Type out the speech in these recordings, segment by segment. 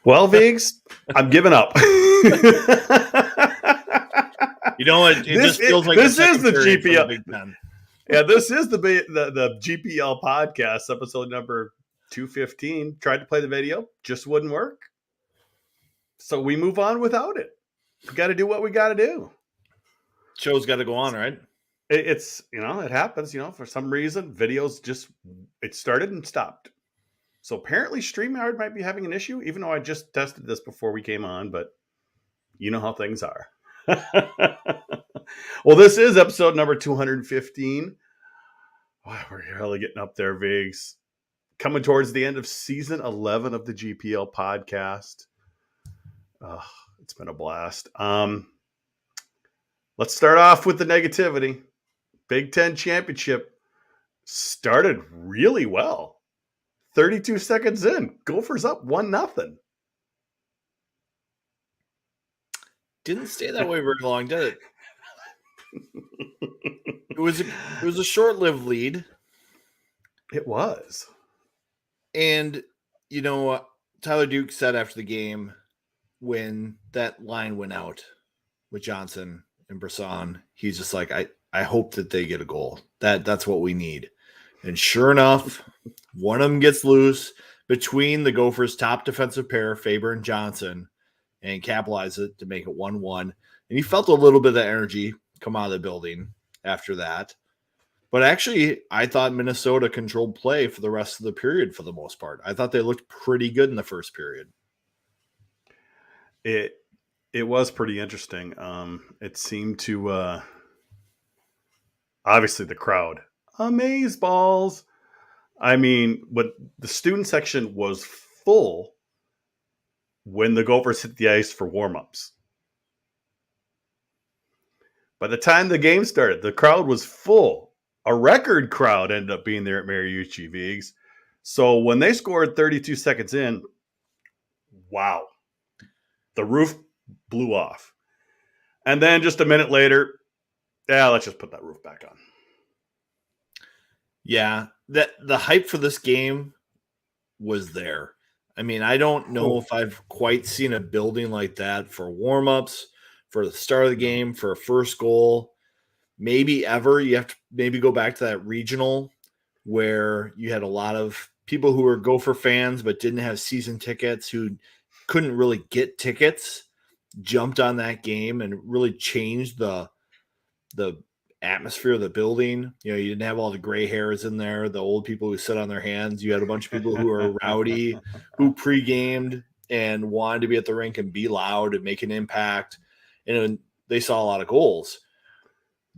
Well, Viggs, I'm giving up. You know, it just feels like this is the period GPL. for the Big Ten. Yeah, this is the GPL podcast, episode number 215. Tried to play the video, just wouldn't work. So we move on without it. We got to do what we got to do. Show's got to go on, right? It's, it happens, for some reason, videos it started and stopped. So apparently StreamYard might be having an issue, even though I just tested this before we came on, but you know how things are. Well, this is episode number 215. Wow, we're really getting up there, Viggs. Coming towards the end of season 11 of the GPL podcast. It's been a blast. Let's start off with the negativity. BigTen Championship started really well. 32 seconds in, Gophers up 1-0. Didn't stay that way very long, did it? It was a short-lived lead. It was. And, Tyler Duke said after the game when that line went out with Johnson and Brisson, he's just like, I hope that they get a goal. That's what we need. And sure enough, one of them gets loose between the Gophers' top defensive pair, Faber and Johnson, and capitalize it to make it 1-1. And you felt a little bit of energy come out of the building after that. But actually, I thought Minnesota controlled play for the rest of the period for the most part. I thought they looked pretty good in the first period. It was pretty interesting. It seemed to obviously the crowd amaze balls. I mean, but the student section was full when the Gophers hit the ice for warm-ups. By the time the game started, the crowd was full. A record crowd ended up being there at Mariucci, Viggs. So when they scored 32 seconds in, wow, the roof blew off. And then just a minute later, let's just put that roof back on. Yeah, the hype for this game was there. I mean, I don't know if I've quite seen a building like that for warm-ups, for the start of the game, for a first goal, maybe ever. You have to maybe go back to that regional where you had a lot of people who were Gopher fans but didn't have season tickets, who couldn't really get tickets, jumped on that game and really changed the atmosphere of the building. You didn't have all the gray hairs in there, the old people who sit on their hands. You had a bunch of people who are rowdy, who pre-gamed and wanted to be at the rink and be loud and make an impact. And they saw a lot of goals.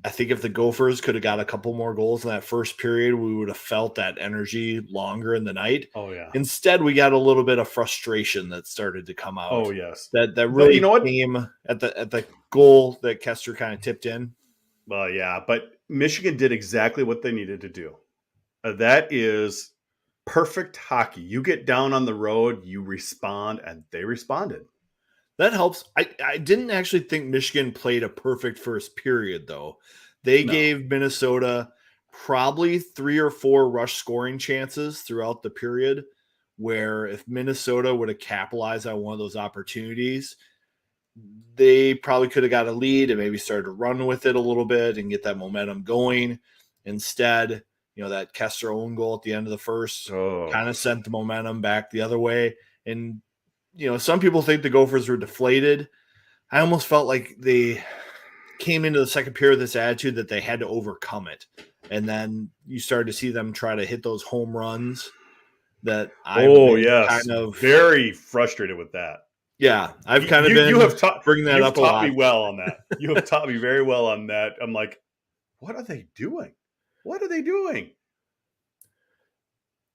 I think if the Gophers could have got a couple more goals in that first period, we would have felt that energy longer in the night. Oh, yeah. Instead, we got a little bit of frustration that started to come out. Oh, yes. That really came at the goal that Kester kind of tipped in. Well, yeah, but Michigan did exactly what they needed to do. That is perfect hockey. You get down on the road, you respond, and they responded. That helps. I didn't actually think Michigan played a perfect first period, though. They gave Minnesota probably 3 or 4 rush scoring chances throughout the period, where if Minnesota would have capitalized on one of those opportunities, they probably could have got a lead and maybe started to run with it a little bit and get that momentum going. Instead, that Kester own goal at the end of the first kind of sent the momentum back the other way. And, some people think the Gophers were deflated. I almost felt like they came into the second period with this attitude that they had to overcome it. And then you started to see them try to hit those home runs that kind of very frustrated with that. Yeah, I've kind of been bringing that up a lot. You've taught me well on that. You have taught me very well on that. I'm like, what are they doing? What are they doing?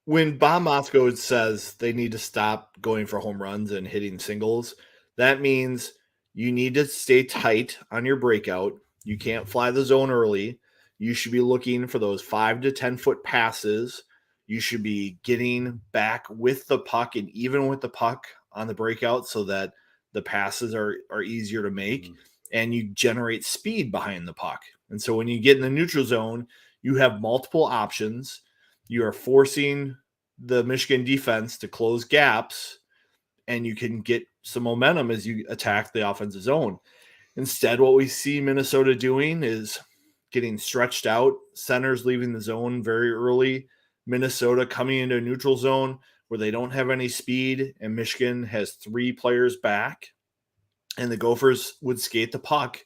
When Bob Motzko says they need to stop going for home runs and hitting singles, that means you need to stay tight on your breakout. You can't fly the zone early. You should be looking for those 5 to 10 foot passes. You should be getting back with the puck and even with the puck on the breakout so that the passes are easier to make and you generate speed behind the puck. And so when you get in the neutral zone, you have multiple options. You are forcing the Michigan defense to close gaps, and you can get some momentum as you attack the offensive zone. Instead, what we see Minnesota doing is getting stretched out, centers leaving the zone very early, Minnesota coming into a neutral zone where they don't have any speed, and Michigan has 3 players back, and the Gophers would skate the puck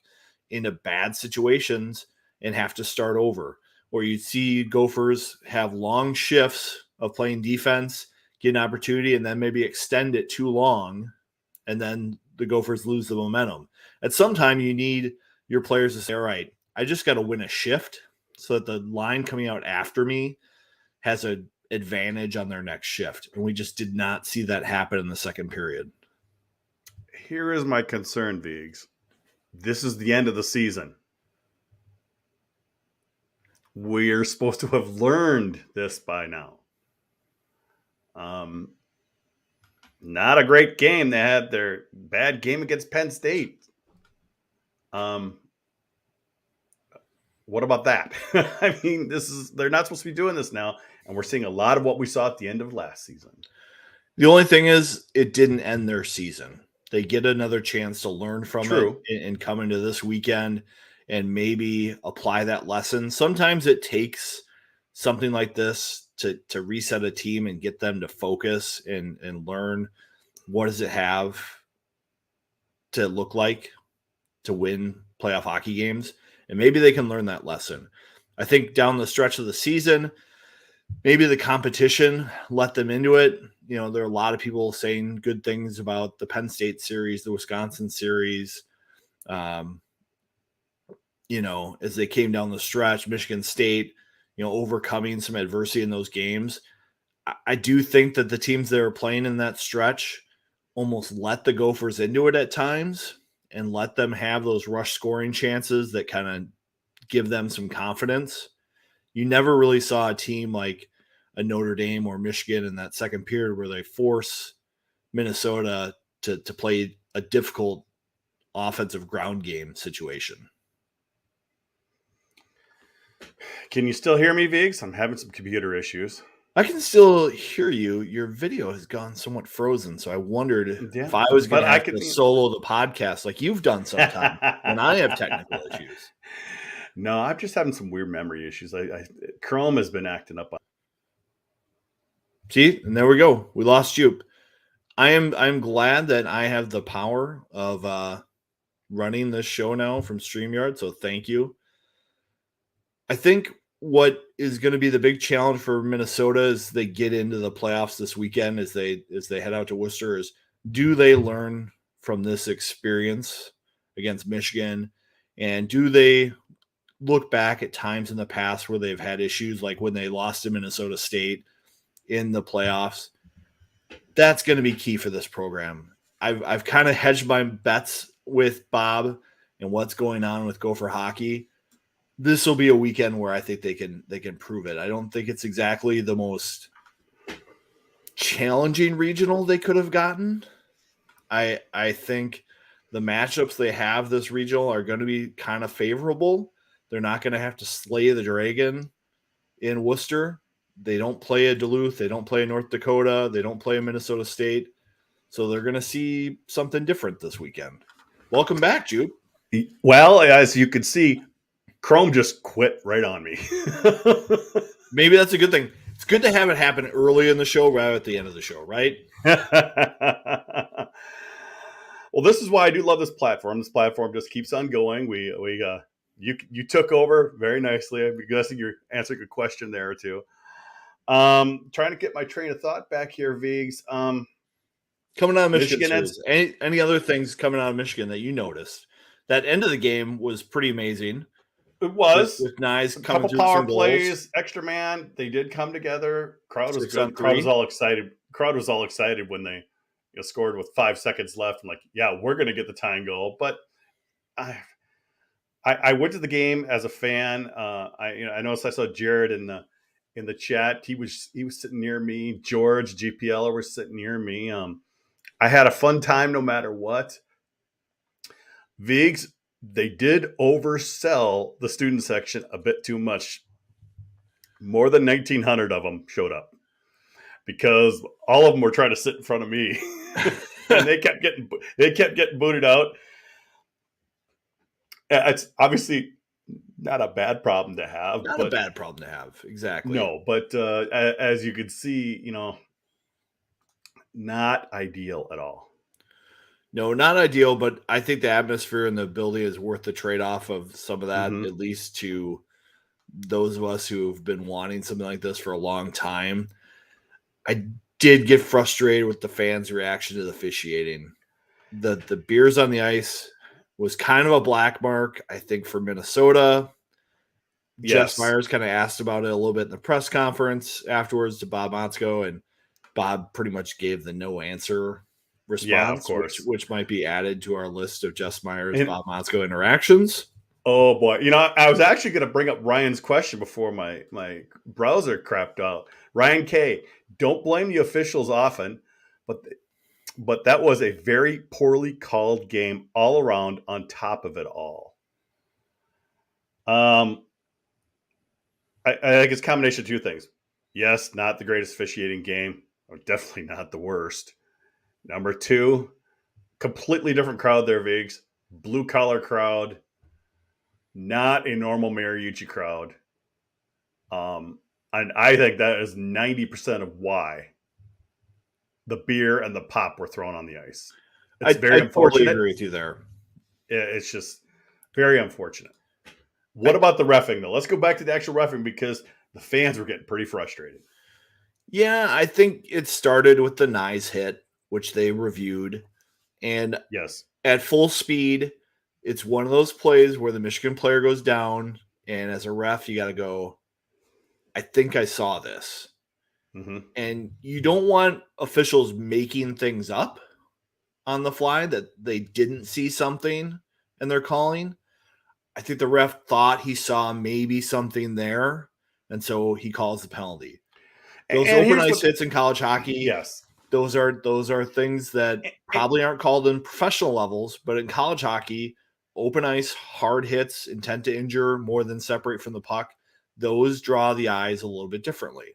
into bad situations and have to start over. Or you'd see Gophers have long shifts of playing defense, get an opportunity, and then maybe extend it too long, and then the Gophers lose the momentum. At some time, you need your players to say, all right, I just got to win a shift so that the line coming out after me has an advantage on their next shift. And we just did not see that happen in the second period. Here is my concern, Viggs. This is the end of the season. We're supposed to have learned this by now. Not a great game. They had their bad game against Penn State. What about that? I mean, they're not supposed to be doing this now, and we're seeing a lot of what we saw at the end of last season. The only thing is, it didn't end their season. They get another chance to learn from it and come into this weekend and maybe apply that lesson. Sometimes it takes something like this to reset a team and get them to focus and learn what does it have to look like to win playoff hockey games. And maybe they can learn that lesson. I think down the stretch of the season, maybe the competition let them into it. You know, there are a lot of people saying good things about the Penn State series, the Wisconsin series. You know, as they came down the stretch, Michigan State, you know, overcoming some adversity in those games. I do think that the teams that are playing in that stretch almost let the Gophers into it at times and let them have those rush scoring chances that kind of give them some confidence. You never really saw a team like a Notre Dame or Michigan in that second period where they force Minnesota to play a difficult offensive ground game situation. Can you still hear me, Viggs? I'm having some computer issues. I can still hear you. Your video has gone somewhat frozen, so I wondered if I was going to have to solo the podcast like you've done sometime when I have technical issues. No, I'm just having some weird memory issues. Chrome has been acting up. See, and there we go. We lost you. I'm glad that I have the power of running this show now from StreamYard, so thank you. I think what is going to be the big challenge for Minnesota as they get into the playoffs this weekend, as they head out to Worcester, is do they learn from this experience against Michigan, and do they look back at times in the past where they've had issues, like when they lost to Minnesota State in the playoffs? That's going to be key for this program. I've kind of hedged my bets with Bob and what's going on with Gopher hockey. This will be a weekend where I think they can prove it. I don't think it's exactly the most challenging regional they could have gotten. I think the matchups they have this regional are going to be kind of favorable. They're not going to have to slay the dragon in Worcester. They don't play a Duluth. They don't play a North Dakota. They don't play a Minnesota State. So they're going to see something different this weekend. Welcome back, Jude. Well, as you can see, Chrome just quit right on me. Maybe that's a good thing. It's good to have it happen early in the show rather at the end of the show, right? Well, this is why I do love this platform. This platform just keeps on going. You took over very nicely. I'm guessing you're answering a question there or two. Trying to get my train of thought back here, Viggs. Coming out of Michigan, any other things coming out of Michigan that you noticed? That end of the game was pretty amazing. It was with nice, a couple power plays, extra man. They did come together. Crowd was good. Crowd was all excited. Crowd was all excited when they scored with 5 seconds left. I'm like, yeah, we're going to get the tying goal. But I went to the game as a fan. I noticed I saw Jared in the chat. He was sitting near me. George, GPL were sitting near me. I had a fun time no matter what. Viggs, they did oversell the student section a bit too much. More than 1,900 of them showed up because all of them were trying to sit in front of me. and they kept getting booted out. It's obviously not a bad problem to have, Not a but bad problem to have. Exactly. no, but as you could see, not ideal at all. No, not ideal, but I think the atmosphere and the building is worth the trade-off of some of that, Mm-hmm. at least to those of us who've been wanting something like this for a long time. I did get frustrated with the fans' reaction to the officiating. The beers on the ice was kind of a black mark, I think, for Minnesota. Jess Yes. Myers kind of asked about it a little bit in the press conference afterwards to Bob Motzko, and Bob pretty much gave the no answer Yeah, of response, course. which might be added to our list of Jess Myers, And Bob Motzko interactions. oh boy, I was actually going to bring up Ryan's question before my browser crapped out. Ryan K, don't blame the officials often, but that was a very poorly called game all around. On top of it all, I think it's a combination of two things. Yes, not the greatest officiating game, or definitely not the worst. Number two, completely different crowd there, Vigs. Blue collar crowd, not a normal Mariucci crowd. And I think that is 90% of why the beer and the pop were thrown on the ice. It's very I totally unfortunate. agree with you there. It's just very unfortunate. What about the reffing, though? Let's go back to the actual reffing because the fans were getting pretty frustrated. Yeah, I think it started with the Nyes hit, which they reviewed. And Yes. at full speed, it's one of those plays where the Michigan player goes down, and as a ref, you got to go, I think I saw this. Mm-hmm. And you don't want officials making things up on the fly that they didn't see something and they're calling. I think the ref thought he saw maybe something there, and so he calls the penalty. Those And open here's ice what, hits in college hockey, yes. those are things that probably aren't called in professional levels, but in college hockey, open ice, hard hits, intent to injure more than separate from the puck, those draw the eyes a little bit differently.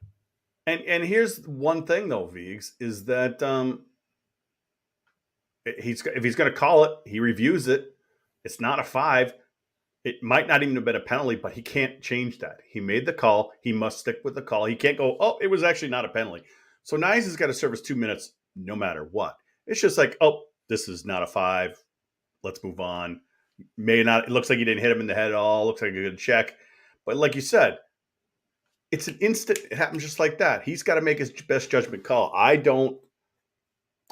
And here's one thing though, Viggs, is that if he's going to call it, he reviews it. It's not a 5. It might not even have been a penalty, but he can't change that. He made the call. He must stick with the call. He can't go, oh, it was actually not a penalty. So Nyes has got to serve us 2 minutes no matter what. It's just like, oh, this is not a 5. Let's move on. May not. It looks like he didn't hit him in the head at all. Looks like a good check. But like you said, it's an instant. It happens just like that. He's got to make his best judgment call. I don't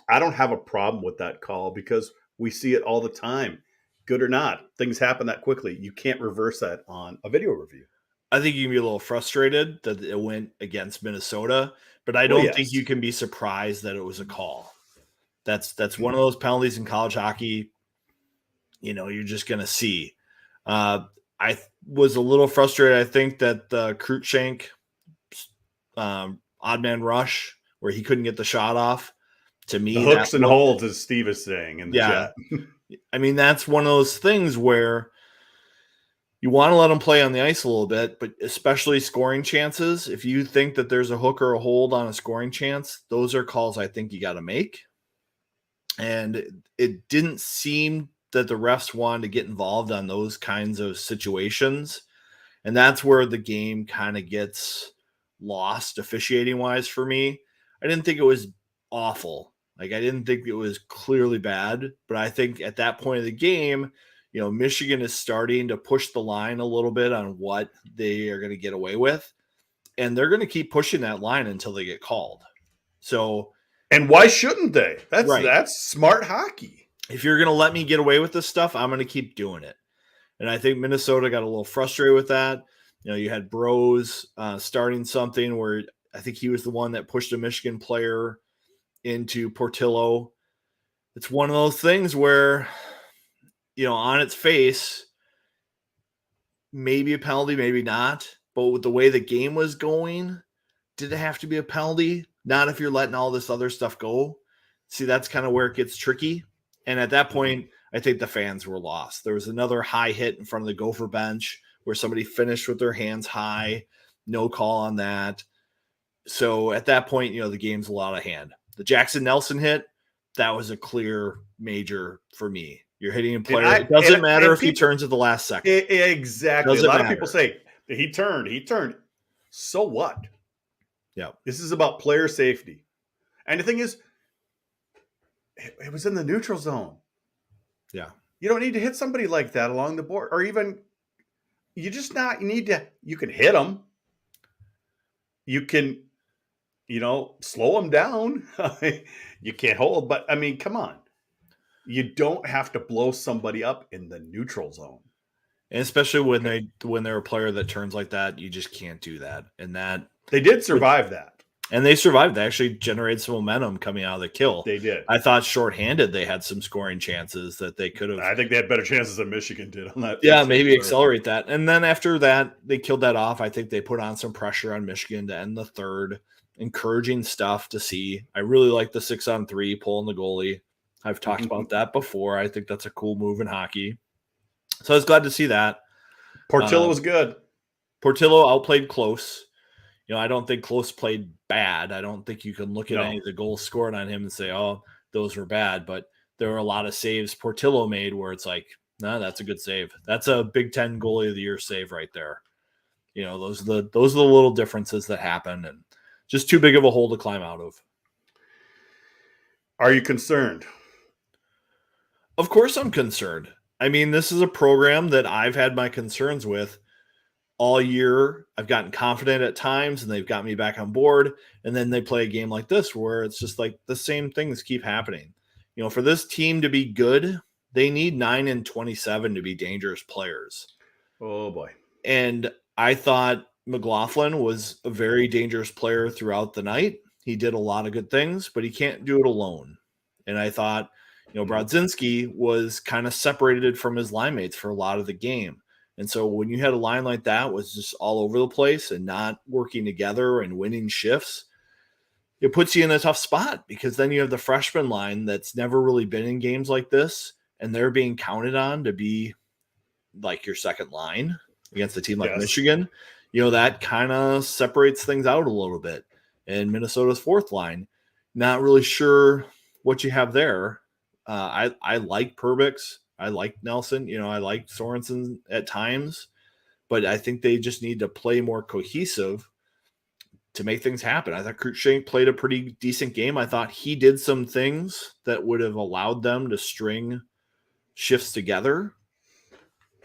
have a problem with that call because we see it all the time. Good or not, things happen that quickly. You can't reverse that on a video review. I think you can be a little frustrated that it went against Minnesota, but I Well, don't think yes. you can be surprised that it was a call. That's one of those penalties in college hockey. You're just going to see. I was a little frustrated. I think that the Cruikshank odd man rush where he couldn't get the shot off. To me, The hooks and holds, as Steve is saying in the chat. I mean, that's one of those things where you want to let them play on the ice a little bit, but especially scoring chances. If you think that there's a hook or a hold on a scoring chance, those are calls I think you got to make. And it didn't seem that the refs wanted to get involved on those kinds of situations. And that's where the game kind of gets lost officiating wise for me. I didn't think it was awful. Like, I didn't think it was clearly bad, but I think at that point of the game, Michigan is starting to push the line a little bit on what they are going to get away with. And they're going to keep pushing that line until they get called. So, and why shouldn't they? Right. That's smart hockey. If you're going to let me get away with this stuff, I'm going to keep doing it. And I think Minnesota got a little frustrated with that. You had Bros starting something where I think he was the one that pushed a Michigan player into Portillo. It's one of those things where, on its face, maybe a penalty, maybe not. But with the way the game was going, did it have to be a penalty? Not if you're letting all this other stuff go. See, that's kind of where it gets tricky. And at that point, I think the fans were lost. There was another high hit in front of the Gopher bench where somebody finished with their hands high. No call on that. So at that point, the game's a lot of hand. The Jackson Nelson hit, that was a clear major for me. You're hitting a player. It doesn't matter if he turns at the last second. Exactly. A lot of people say he turned. So what? Yeah. This is about player safety. And the thing is, it was in the neutral zone. Yeah. You don't need to hit somebody like that along the board, or even you can hit them. You can, slow them down. You can't hold, but I mean, come on. You don't have to blow somebody up in the neutral zone. And especially when they're a player that turns like that, you just can't do that. And that they did survive that. And they survived. They actually generated some momentum coming out of the kill. They did. I thought shorthanded they had some scoring chances that they could have. I think they had better chances than Michigan did on that. Yeah, maybe accelerate that. And then after that, they killed that off. I think they put on some pressure on Michigan to end the third. Encouraging stuff to see. I really like the 6-on-3 pulling the goalie. I've talked about that before. I think that's a cool move in hockey. So I was glad to see that. Portillo was good. Portillo outplayed Close. I don't think Close played bad. I don't think you can look at any of the goals scored on him and say, oh, those were bad. But there were a lot of saves Portillo made where it's like, no, that's a good save. That's a Big Ten goalie of the year save right there. Those are the little differences that happen, and just too big of a hole to climb out of. Are you concerned? Of course I'm concerned. I mean, this is a program that I've had my concerns with all year. I've gotten confident at times and they've got me back on board. And then they play a game like this where it's just like the same things keep happening. For this team to be good, they need 9 and 27 to be dangerous players. Oh boy. And I thought McLaughlin was a very dangerous player throughout the night. He did a lot of good things, but he can't do it alone. And I thought, Brodzinski was kind of separated from his line mates for a lot of the game. And so when you had a line like that was just all over the place and not working together and winning shifts, it puts you in a tough spot because then you have the freshman line that's never really been in games like this, and they're being counted on to be like your second line against a team like Michigan. That kind of separates things out a little bit. And Minnesota's fourth line, not really sure what you have there. I like Perbix. I like Nelson. I like Sorensen at times. But I think they just need to play more cohesive to make things happen. I thought Cruikshank played a pretty decent game. I thought he did some things that would have allowed them to string shifts together.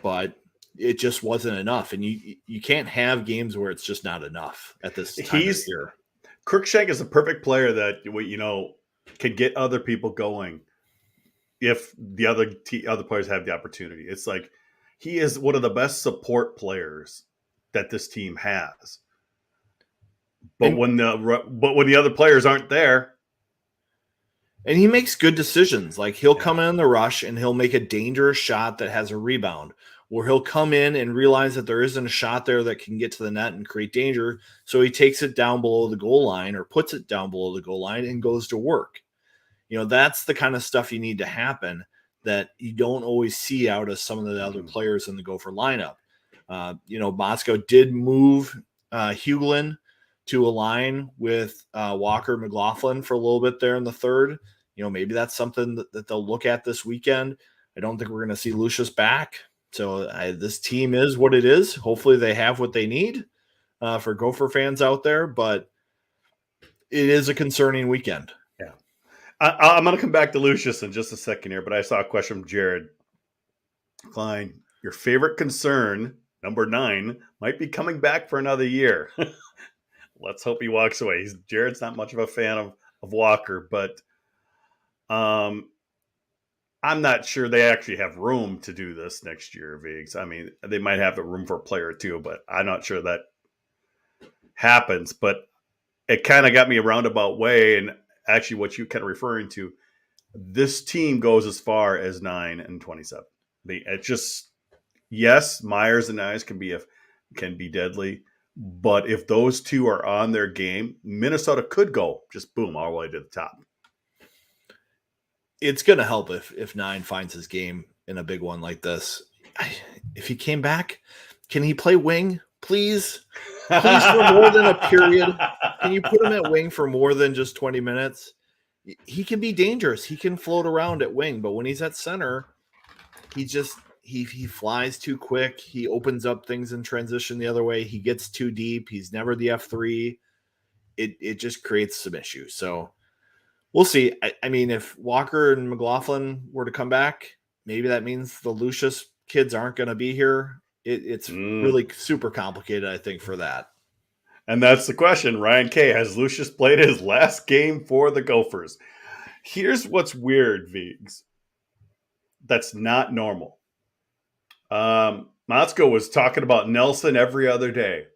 But it just wasn't enough. And you can't have games where it's just not enough at this time of year. Cruikshank is a perfect player that, can get other people going if the other players have the opportunity. It's like he is one of the best support players that this team has. But when the other players aren't there, and he makes good decisions. Like he'll come in the rush and he'll make a dangerous shot that has a rebound, or he'll come in and realize that there isn't a shot there that can get to the net and create danger. So he takes it down below the goal line or puts it down below the goal line and goes to work. That's the kind of stuff you need to happen that you don't always see out of some of the other players in the Gopher lineup. Moscow did move Huglin to a line with Walker McLaughlin for a little bit there in the third. Maybe that's something that they'll look at this weekend. I don't think we're going to see Lucius back. So this team is what it is. Hopefully they have what they need for Gopher fans out there, but it is a concerning weekend. Yeah. I'm going to come back to Lucius in just a second here, but I saw a question from Jared Klein. Your favorite concern, number 9, might be coming back for another year. Let's hope he walks away. Jared's not much of a fan of Walker, but I'm not sure they actually have room to do this next year, Viggs. I mean, they might have the room for a player or two, but I'm not sure that happens. But it kind of got me a roundabout way, and actually what you kind of referring to, this team goes as far as 9 and 27. It just, yes, Myers and Nyes can be deadly, but if those two are on their game, Minnesota could go just boom all the way to the top. It's going to help if 9 finds his game in a big one like this. If he came back, can he play wing? Please for more than a period. Can you put him at wing for more than just 20 minutes? he can be dangerous. He can float around at wing, but when he's at center, he flies too quick. He opens up things in transition the other way. He gets too deep. He's never the F3. It just creates some issues. So we'll see. I mean, if Walker and McLaughlin were to come back, maybe that means the Lucius kids aren't going to be here. It's really super complicated, I think, for that. And that's the question. Ryan K. Has Lucius played his last game for the Gophers? Here's what's weird, Vigs. That's not normal. Motzko was talking about Nelson every other day.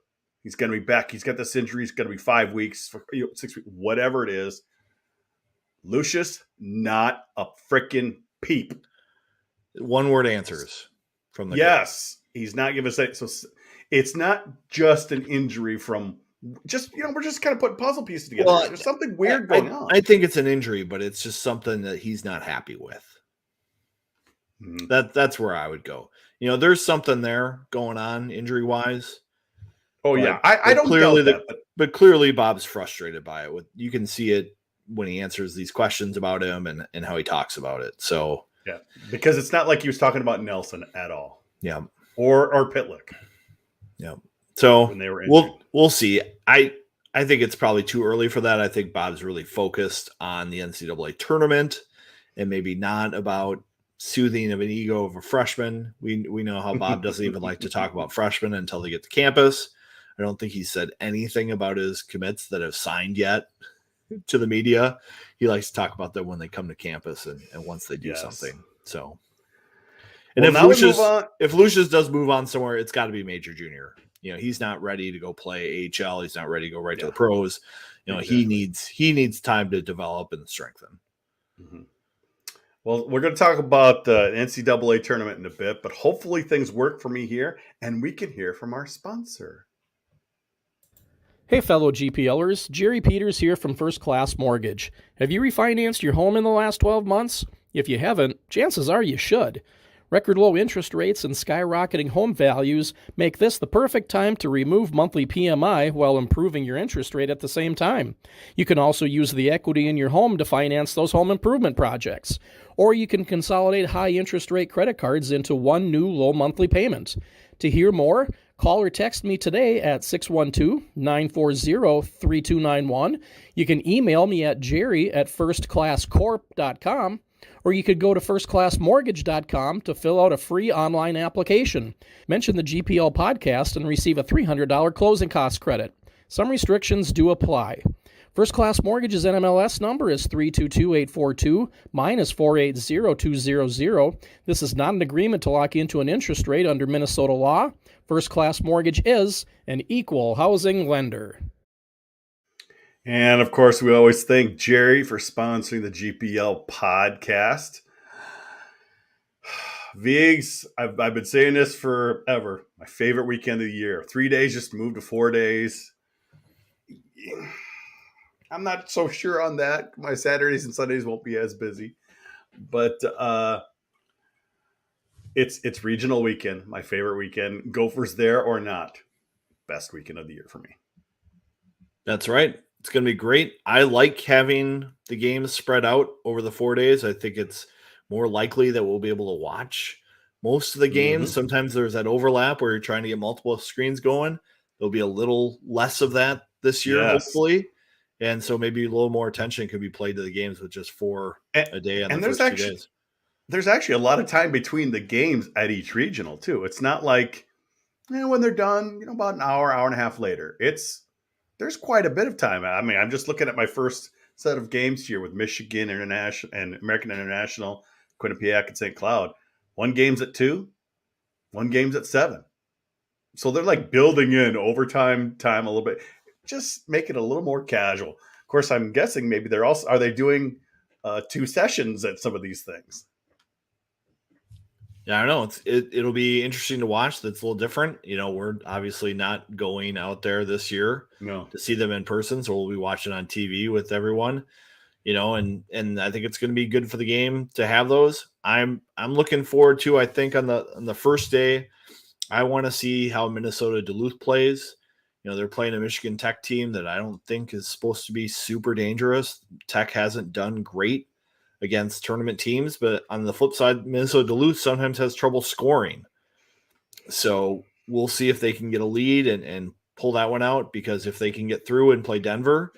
He's going to be back. He's got this injury. It's going to be 5 weeks, 6 weeks, whatever it is. Lucius, not a freaking peep. One word answers from the yes. Coach. He's not giving us that. So it's not just an injury from just, we're just kind of putting puzzle pieces together. Well, there's something weird going on. I think it's an injury, but it's just something that he's not happy with. Mm-hmm. That's where I would go. There's something there going on injury wise. Oh yeah. I don't clearly doubt that. But clearly Bob's frustrated by it. You can see it when he answers these questions about him and how he talks about it. So yeah, because it's not like he was talking about Nelson at all. Yeah. Or Pitlick. Yeah. So when they were we'll see. I think it's probably too early for that. I think Bob's really focused on the NCAA tournament and maybe not about soothing of an ego of a freshman. We know how Bob doesn't even like to talk about freshmen until they get to campus. I don't think he said anything about his commits that have signed yet to the media. He likes to talk about them when they come to campus and once they do something. So, and if Lucius does move on somewhere, it's got to be major junior. He's not ready to go play AHL. He's not ready to go right to the pros. Exactly. He needs time to develop and strengthen. Mm-hmm. Well, we're going to talk about the NCAA tournament in a bit, but hopefully things work for me here and we can hear from our sponsor. Hey fellow GPLers, Jerry Peters here from First Class Mortgage. Have you refinanced your home in the last 12 months? If you haven't, chances are you should. Record low interest rates and skyrocketing home values make this the perfect time to remove monthly PMI while improving your interest rate at the same time. You can also use the equity in your home to finance those home improvement projects. Or you can consolidate high interest rate credit cards into one new low monthly payment. To hear more, call or text me today at 612-940-3291. You can email me at jerry@firstclasscorp.com. Or you could go to firstclassmortgage.com to fill out a free online application. Mention the GPL podcast and receive a $300 closing cost credit. Some restrictions do apply. First Class Mortgage's NMLS number is 322842 -480200. This is not an agreement to lock into an interest rate under Minnesota law. First Class Mortgage is an equal housing lender. And, of course, we always thank Jerry for sponsoring the GPL podcast. Vigs, I've been saying this forever. My favorite weekend of the year. 3 days just moved to 4 days. I'm not so sure on that. My Saturdays and Sundays won't be as busy. But it's regional weekend, my favorite weekend. Gophers there or not. Best weekend of the year for me. That's right. It's going to be great. I like having the games spread out over the 4 days. I think it's more likely that we'll be able to watch most of the games. Mm-hmm. Sometimes there's that overlap where you're trying to get multiple screens going. There'll be a little less of that this year, hopefully. And so maybe a little more attention could be played to the games with just 4 a day on the first 2 days. There's actually a lot of time between the games at each regional, too. It's not like when they're done, about an hour and a half later. There's quite a bit of time. I mean, I'm just looking at my first set of games here with Michigan International and American International, Quinnipiac and St. Cloud. One game's at 2, one game's at 7. So they're like building in overtime time a little bit, just make it a little more casual. Of course, I'm guessing maybe are they doing 2 sessions at some of these things? Yeah, I don't know. It'll be interesting to watch. That's a little different. We're obviously not going out there this year to see them in person, so we'll be watching on TV with everyone. And I think it's going to be good for the game to have those. I'm looking forward to. I think on the first day, I want to see how Minnesota Duluth plays. They're playing a Michigan Tech team that I don't think is supposed to be super dangerous. Tech hasn't done great against tournament teams, but on the flip side, Minnesota Duluth sometimes has trouble scoring. So we'll see if they can get a lead and pull that one out, because if they can get through and play Denver,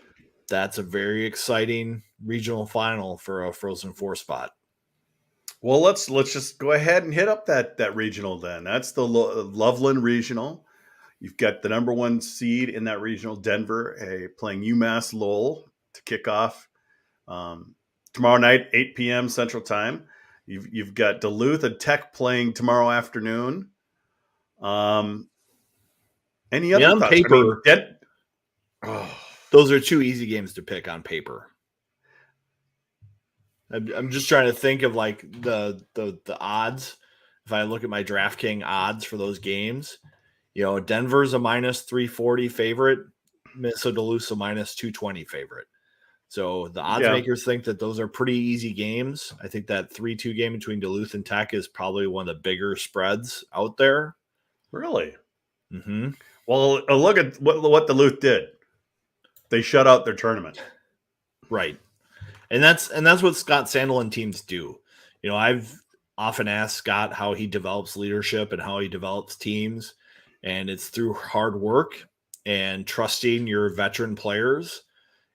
that's a very exciting regional final for a Frozen Four spot. Well, let's just go ahead and hit up that regional then. That's the Loveland Regional. You've got the number 1 seed in that regional, Denver, playing UMass Lowell to kick off tomorrow night, 8 p.m. Central Time. You've got Duluth and Tech playing tomorrow afternoon. Any other on thoughts? paper, those are 2 easy games to pick on paper. I'm just trying to think of like the odds. If I look at my DraftKings odds for those games, Denver's a minus 340 favorite, Minnesota Duluth's a minus 220 favorite. So the odds makers think that those are pretty easy games. I think that 3-2 game between Duluth and Tech is probably one of the bigger spreads out there. Really? Mm-hmm. Well, look at what Duluth did. They shut out their tournament. Right. And that's what Scott Sandelin teams do. I've often asked Scott how he develops leadership and how he develops teams. And it's through hard work and trusting your veteran players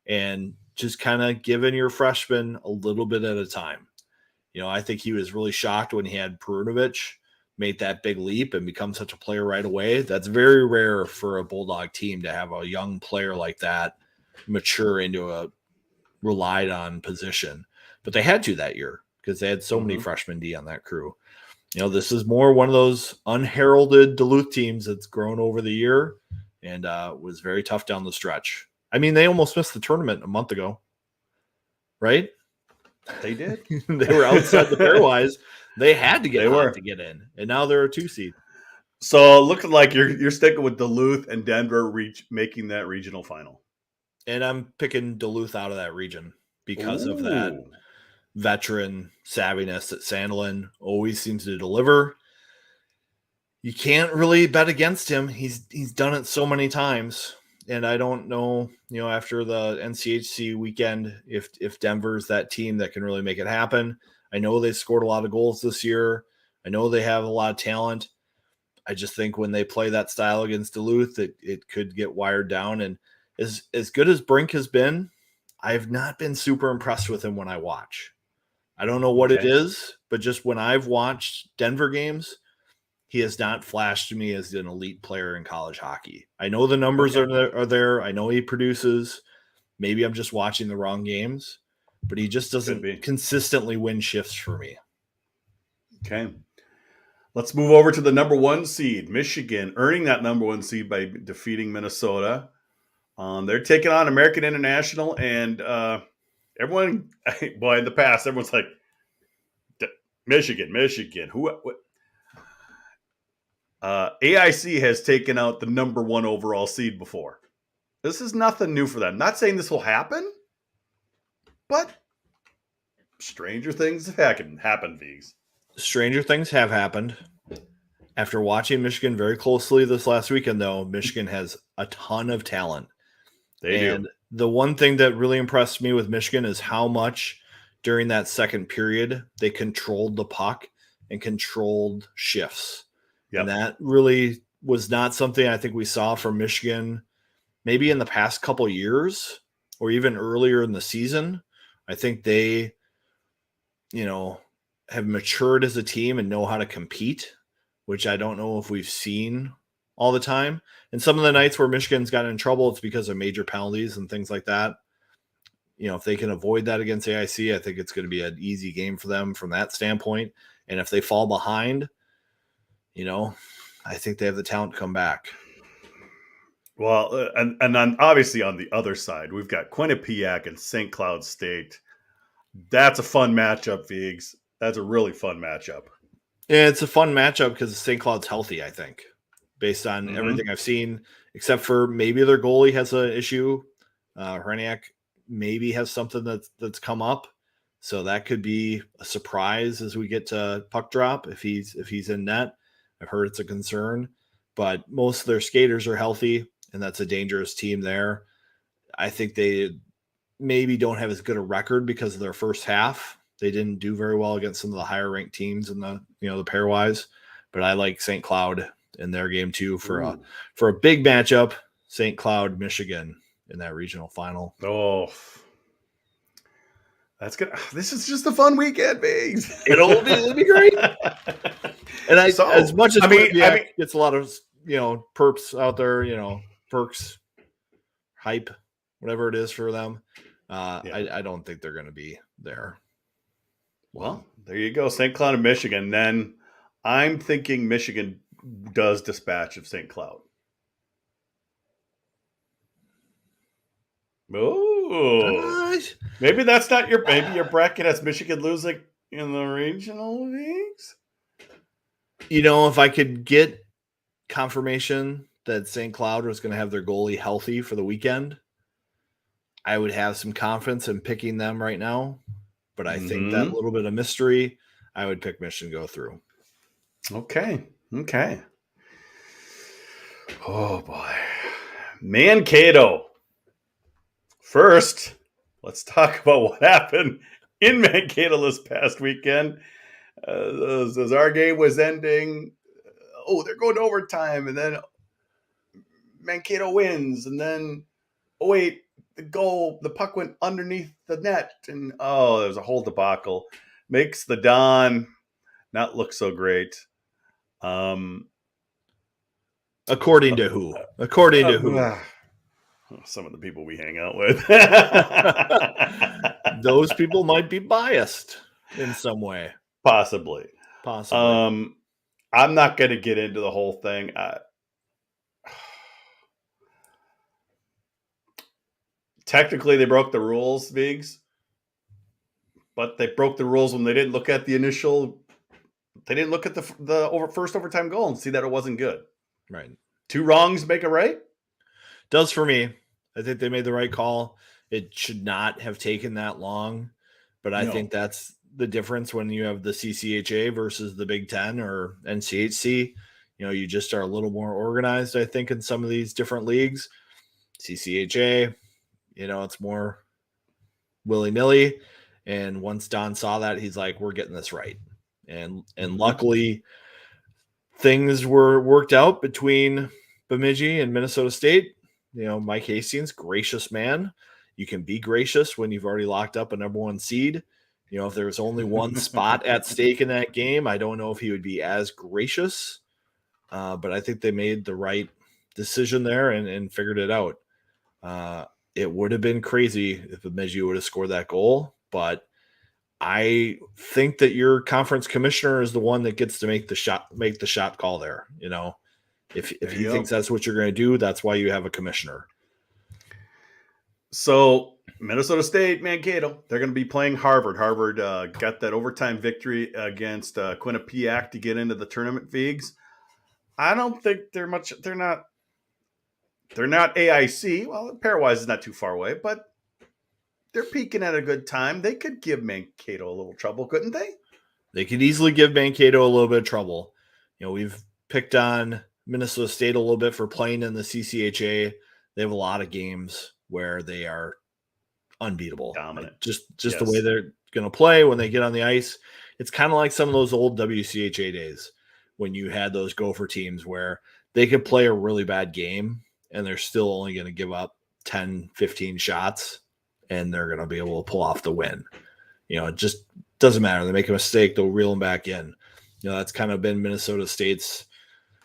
and just kind of giving your freshmen a little bit at a time. I think he was really shocked when he had Perunovich make that big leap and become such a player right away. That's very rare for a Bulldog team to have a young player like that mature into a relied on position. But they had to that year because they had so many freshmen D on that crew. This is more one of those unheralded Duluth teams that's grown over the year and was very tough down the stretch. I mean, they almost missed the tournament a month ago, right? They did. They were outside the pairwise. They had to get hot to get in, and now they're a 2 seed. So looking like you're sticking with Duluth and Denver making that regional final. And I'm picking Duluth out of that region because of that veteran savviness that Sandelin always seems to deliver. You can't really bet against him. He's done it so many times. And I don't know, after the NCHC weekend, if Denver's that team that can really make it happen. I know they scored a lot of goals this year. I know they have a lot of talent. I just think when they play that style against Duluth, it could get wired down. And as good as Brink has been, I've not been super impressed with him when I watch. I don't know what it is, but just when I've watched Denver games, he has not flashed to me as an elite player in college hockey. I know the numbers are there. I know he produces. Maybe I'm just watching the wrong games, but he just doesn't consistently win shifts for me. Okay. Let's move over to the number 1 seed, Michigan, earning that number 1 seed by defeating Minnesota. They're taking on American International, and everyone, boy, in the past, everyone's like, Michigan. What? AIC has taken out the number 1 overall seed before. This is nothing new for them. Not saying this will happen, but stranger things have happened, Vigs. Stranger things have happened. After watching Michigan very closely this last weekend, though, Michigan has a ton of talent. They do. And the one thing that really impressed me with Michigan is how much during that second period they controlled the puck and controlled shifts. Yep. And that really was not something I think we saw from Michigan maybe in the past couple years or even earlier in the season. I think they, have matured as a team and know how to compete, which I don't know if we've seen all the time. And some of the nights where Michigan's gotten in trouble, it's because of major penalties and things like that. If they can avoid that against AIC, I think it's going to be an easy game for them from that standpoint. And if they fall behind, I think they have the talent to come back. Well, and then obviously on the other side, we've got Quinnipiac and St. Cloud State. That's a fun matchup, Vigs. That's a really fun matchup. Yeah, it's a fun matchup because St. Cloud's healthy, I think, based on everything I've seen, except for maybe their goalie has an issue. Hraniak maybe has something that's come up. So that could be a surprise as we get to puck drop if he's in net. I've heard it's a concern, but most of their skaters are healthy. and that's a dangerous team there. I think they maybe don't have as good a record because of their first half. They didn't do very well against some of the higher ranked teams in the pairwise, but I like St. Cloud in their game too for a big matchup. St. Cloud, Michigan in that regional final. Oh, that's good. This is just a fun weekend, Biggs. It'll be great. And as much as gets a lot of perps out there, perks, hype, whatever it is for them. I don't think they're going to be there. Well, there you go, St. Cloud and Michigan. Then I'm thinking Michigan does dispatch of St. Cloud. Oh, maybe that's not your your bracket has Michigan losing in the regional leagues. If I could get confirmation that St. Cloud was going to have their goalie healthy for the weekend, I would have some confidence in picking them right now. But I think that little bit of mystery, I would pick Michigan to go through. Okay. Oh, boy. Mankato. First, let's talk about what happened in Mankato this past weekend. As our game was ending, they're going to overtime, and then Mankato wins, and then, the puck went underneath the net, and there was a whole debacle. Makes the Don not look so great. According to who? According to who? Some of the people we hang out with. Those people might be biased in some way. Possibly. I'm not going to get into the whole thing. Technically, they broke the rules, Biggs. But they broke the rules when they didn't look at the initial. They didn't look at the first overtime goal and see that it wasn't good. Right. 2 wrongs make a right. Does for me. I think they made the right call. It should not have taken that long, but I think that's the difference when you have the CCHA versus the Big Ten or NCHC. You just are a little more organized, I think, in some of these different leagues. CCHA, it's more willy-nilly. And once Don saw that, he's like, we're getting this right. And luckily, things were worked out between Bemidji and Minnesota State. Mike Hastings, gracious man. You can be gracious when you've already locked up a number 1 seed. If there was only one spot at stake in that game, I don't know if he would be as gracious. But I think they made the right decision there and figured it out. It would have been crazy if Bemidji would have scored that goal, but I think that your conference commissioner is the one that gets to make the shot call there. If he thinks that's what you're going to do, that's why you have a commissioner. So Minnesota State, Mankato, they're going to be playing Harvard. Harvard got that overtime victory against Quinnipiac to get into the tournament, Figs. I don't think they're not AIC. Well, pairwise is not too far away, but they're peaking at a good time. They could give Mankato a little trouble, couldn't they? They could easily give Mankato a little bit of trouble. We've picked on Minnesota State a little bit for playing in the CCHA. They have a lot of games where they are unbeatable. Dominant. Just the way they're going to play when they get on the ice. It's kind of like some of those old WCHA days when you had those Gopher teams where they could play a really bad game and they're still only going to give up 10, 15 shots and they're going to be able to pull off the win. It just doesn't matter. They make a mistake, they'll reel them back in. That's kind of been Minnesota State's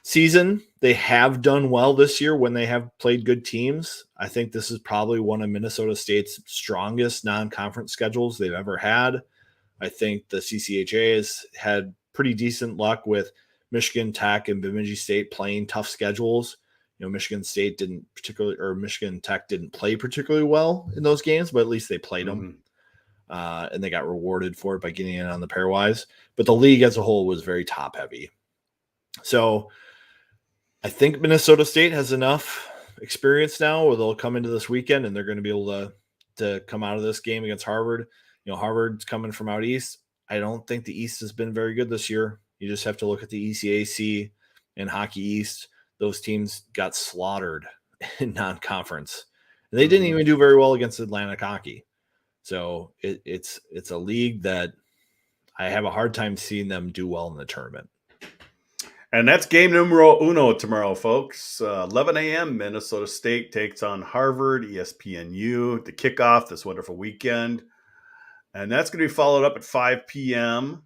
season. They have done well this year when they have played good teams. I think this is probably one of Minnesota State's strongest non-conference schedules they've ever had. I think the CCHA has had pretty decent luck with Michigan Tech and Bemidji State playing tough schedules. Michigan Tech didn't play particularly well in those games, but at least they played them. And they got rewarded for it by getting in on the pairwise. But the league as a whole was very top heavy. So I think Minnesota State has enough experience now where they'll come into this weekend and they're going to be able to come out of this game against Harvard. Harvard's coming from out east. I don't think the East has been very good this year. You just have to look at the ECAC and Hockey East. Those teams got slaughtered in non-conference. And they didn't even do very well against Atlantic hockey. So it's a league that I have a hard time seeing them do well in the tournament. And that's game numero uno tomorrow, folks. 11 a.m. Minnesota State takes on Harvard, ESPNU to kick off this wonderful weekend. And that's going to be followed up at 5 p.m.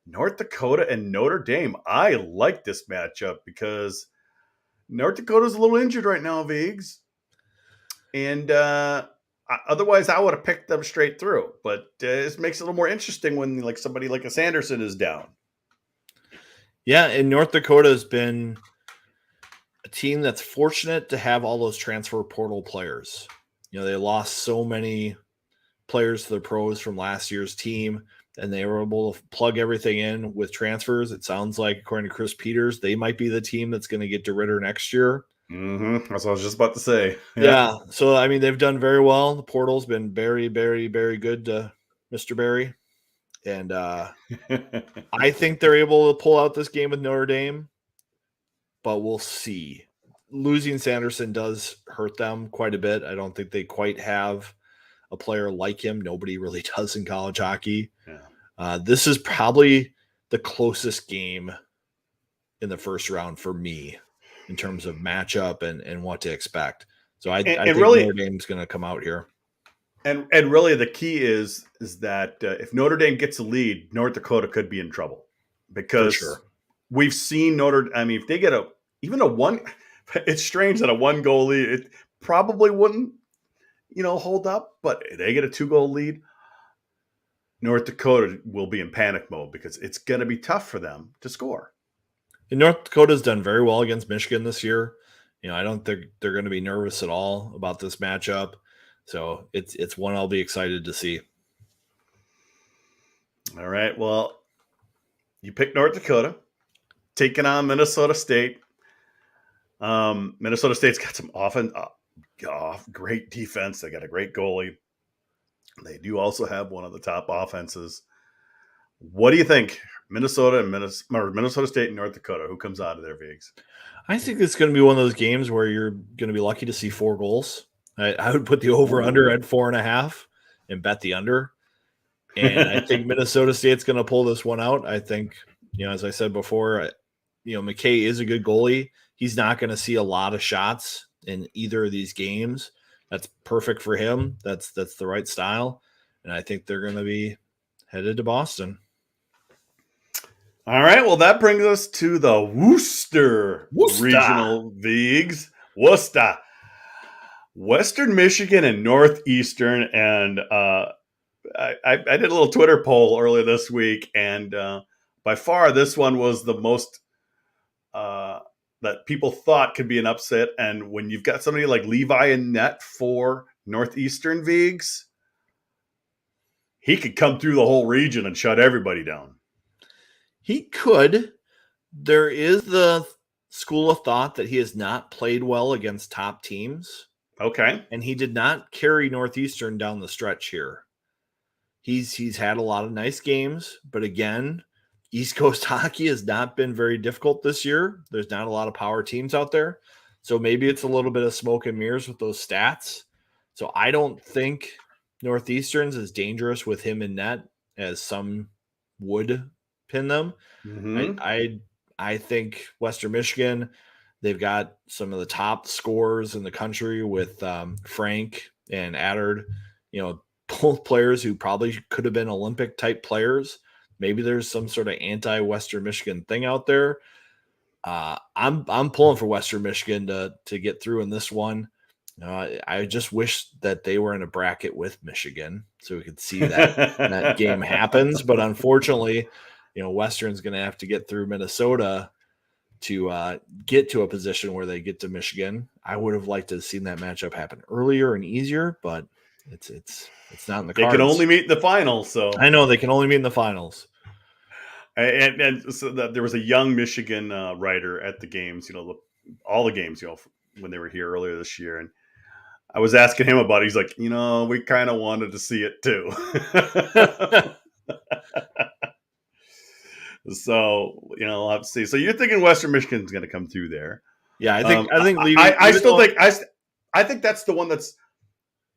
North Dakota and Notre Dame. I like this matchup because North Dakota's a little injured right now, Vigs. And otherwise, I would have picked them straight through. But this makes it a little more interesting when like somebody like a Sanderson is down. Yeah, and North Dakota has been a team that's fortunate to have all those transfer portal players. They lost so many players to the pros from last year's team, and they were able to plug everything in with transfers. It sounds like, according to Chris Peters, they might be the team that's going to get DeRitter next year. That's what I was just about to say. Yeah. So, I mean, they've done very well. The portal's been very, very, very good to Mr. Barry. And I think they're able to pull out this game with Notre Dame, but we'll see. Losing Sanderson does hurt them quite a bit. I don't think they quite have a player like him. Nobody really does in college hockey. Yeah. This is probably the closest game in the first round for me in terms of matchup and what to expect. So I think really, Notre Dame's going to come out here. And really the key is that if Notre Dame gets a lead, North Dakota could be in trouble because we've seen if they get even a one, it's strange that a 1-goal lead, it probably wouldn't, hold up, but if they get a 2-goal lead, North Dakota will be in panic mode because it's going to be tough for them to score. And North Dakota's done very well against Michigan this year. I don't think they're going to be nervous at all about this matchup. So it's one I'll be excited to see. All right. Well, you picked North Dakota, taking on Minnesota State. Minnesota State's got some great defense. They got a great goalie. They do also have one of the top offenses. What do you think? Minnesota State and North Dakota. Who comes out of there, Viggs? I think it's going to be one of those games where you're going to be lucky to see 4 goals. I would put the over-under at 4.5 and bet the under. And I think Minnesota State's going to pull this one out. I think, as I said before, McKay is a good goalie. He's not going to see a lot of shots in either of these games. That's perfect for him. That's the right style. And I think they're going to be headed to Boston. All right. Well, that brings us to the Worcester Regional Leagues. Worcester. Western Michigan and Northeastern. And I did a little Twitter poll earlier this week. And by far, this one was the most that people thought could be an upset. And when you've got somebody like Levi in net for Northeastern, Viggs, he could come through the whole region and shut everybody down. He could. There is the school of thought that he has not played well against top teams. Okay. And he did not carry Northeastern down the stretch here. He's had a lot of nice games, but again, East Coast hockey has not been very difficult this year. There's not a lot of power teams out there. So maybe it's a little bit of smoke and mirrors with those stats. So I don't think Northeastern's as dangerous with him in net as some would pin them. Mm-hmm. I think Western Michigan, they've got some of the top scorers in the country with Frank and Adard, both players who probably could have been Olympic type players. Maybe there's some sort of anti-Western Michigan thing out there. I'm pulling for Western Michigan to get through in this one. I just wish that they were in a bracket with Michigan so we could see that game happens. But unfortunately, Western's going to have to get through Minnesota to get to a position where they get to Michigan. I would have liked to have seen that matchup happen earlier and easier, but it's not in the cards. They can only meet in the finals. So I know they can only meet in the finals. And so there was a young Michigan writer at the games, all the games, when they were here earlier this year. And I was asking him about it. He's like, we kind of wanted to see it too. So, let's see. So you're thinking Western Michigan's going to come through there. Yeah, I think I think that's the one that's,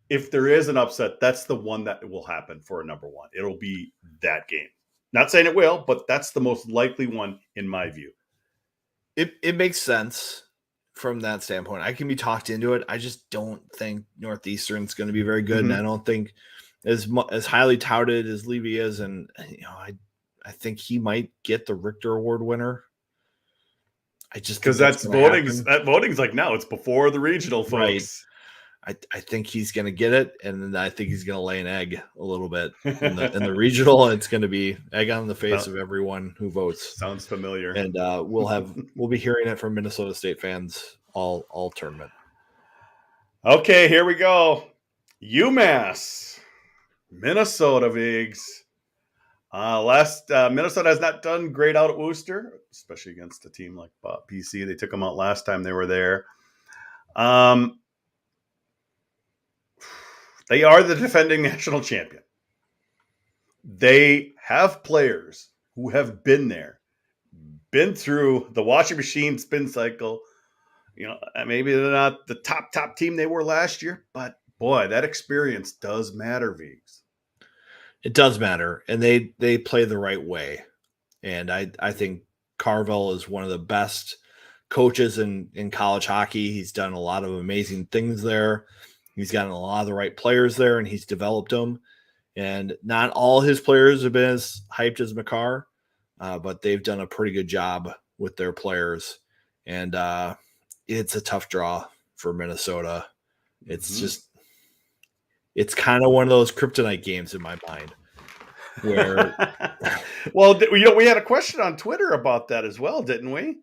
if there is an upset, that's the one that will happen for a number one. It'll be that game. Not saying it will, but that's the most likely one in my view. It makes sense from that standpoint. I can be talked into it. I just don't think Northeastern's going to be very good, and I don't think as highly touted as Levy is, and I think he might get the Richter Award winner. I just because that's voting's like now it's before the regional, folks. Right. I think he's going to get it, and then I think he's going to lay an egg a little bit in the regional. It's going to be egg on the face of everyone who votes. Sounds familiar. And we'll be hearing it from Minnesota State fans all tournament. Okay, here we go. UMass, Minnesota Vigs. Minnesota has not done great out at Worcester, especially against a team like PC. They took them out last time they were there. They are the defending national champion. They have players who have been there, been through the washing machine spin cycle. Maybe they're not the top team they were last year, but boy, that experience does matter, Vigs. It does matter, and they play the right way. And I think Carvel is one of the best coaches in college hockey. He's done a lot of amazing things there. He's gotten a lot of the right players there, and he's developed them. And not all his players have been as hyped as McCarr, but they've done a pretty good job with their players. And it's a tough draw for Minnesota. It's just it's kind of one of those kryptonite games in my mind. Where, well, we had a question on Twitter about that as well, didn't we?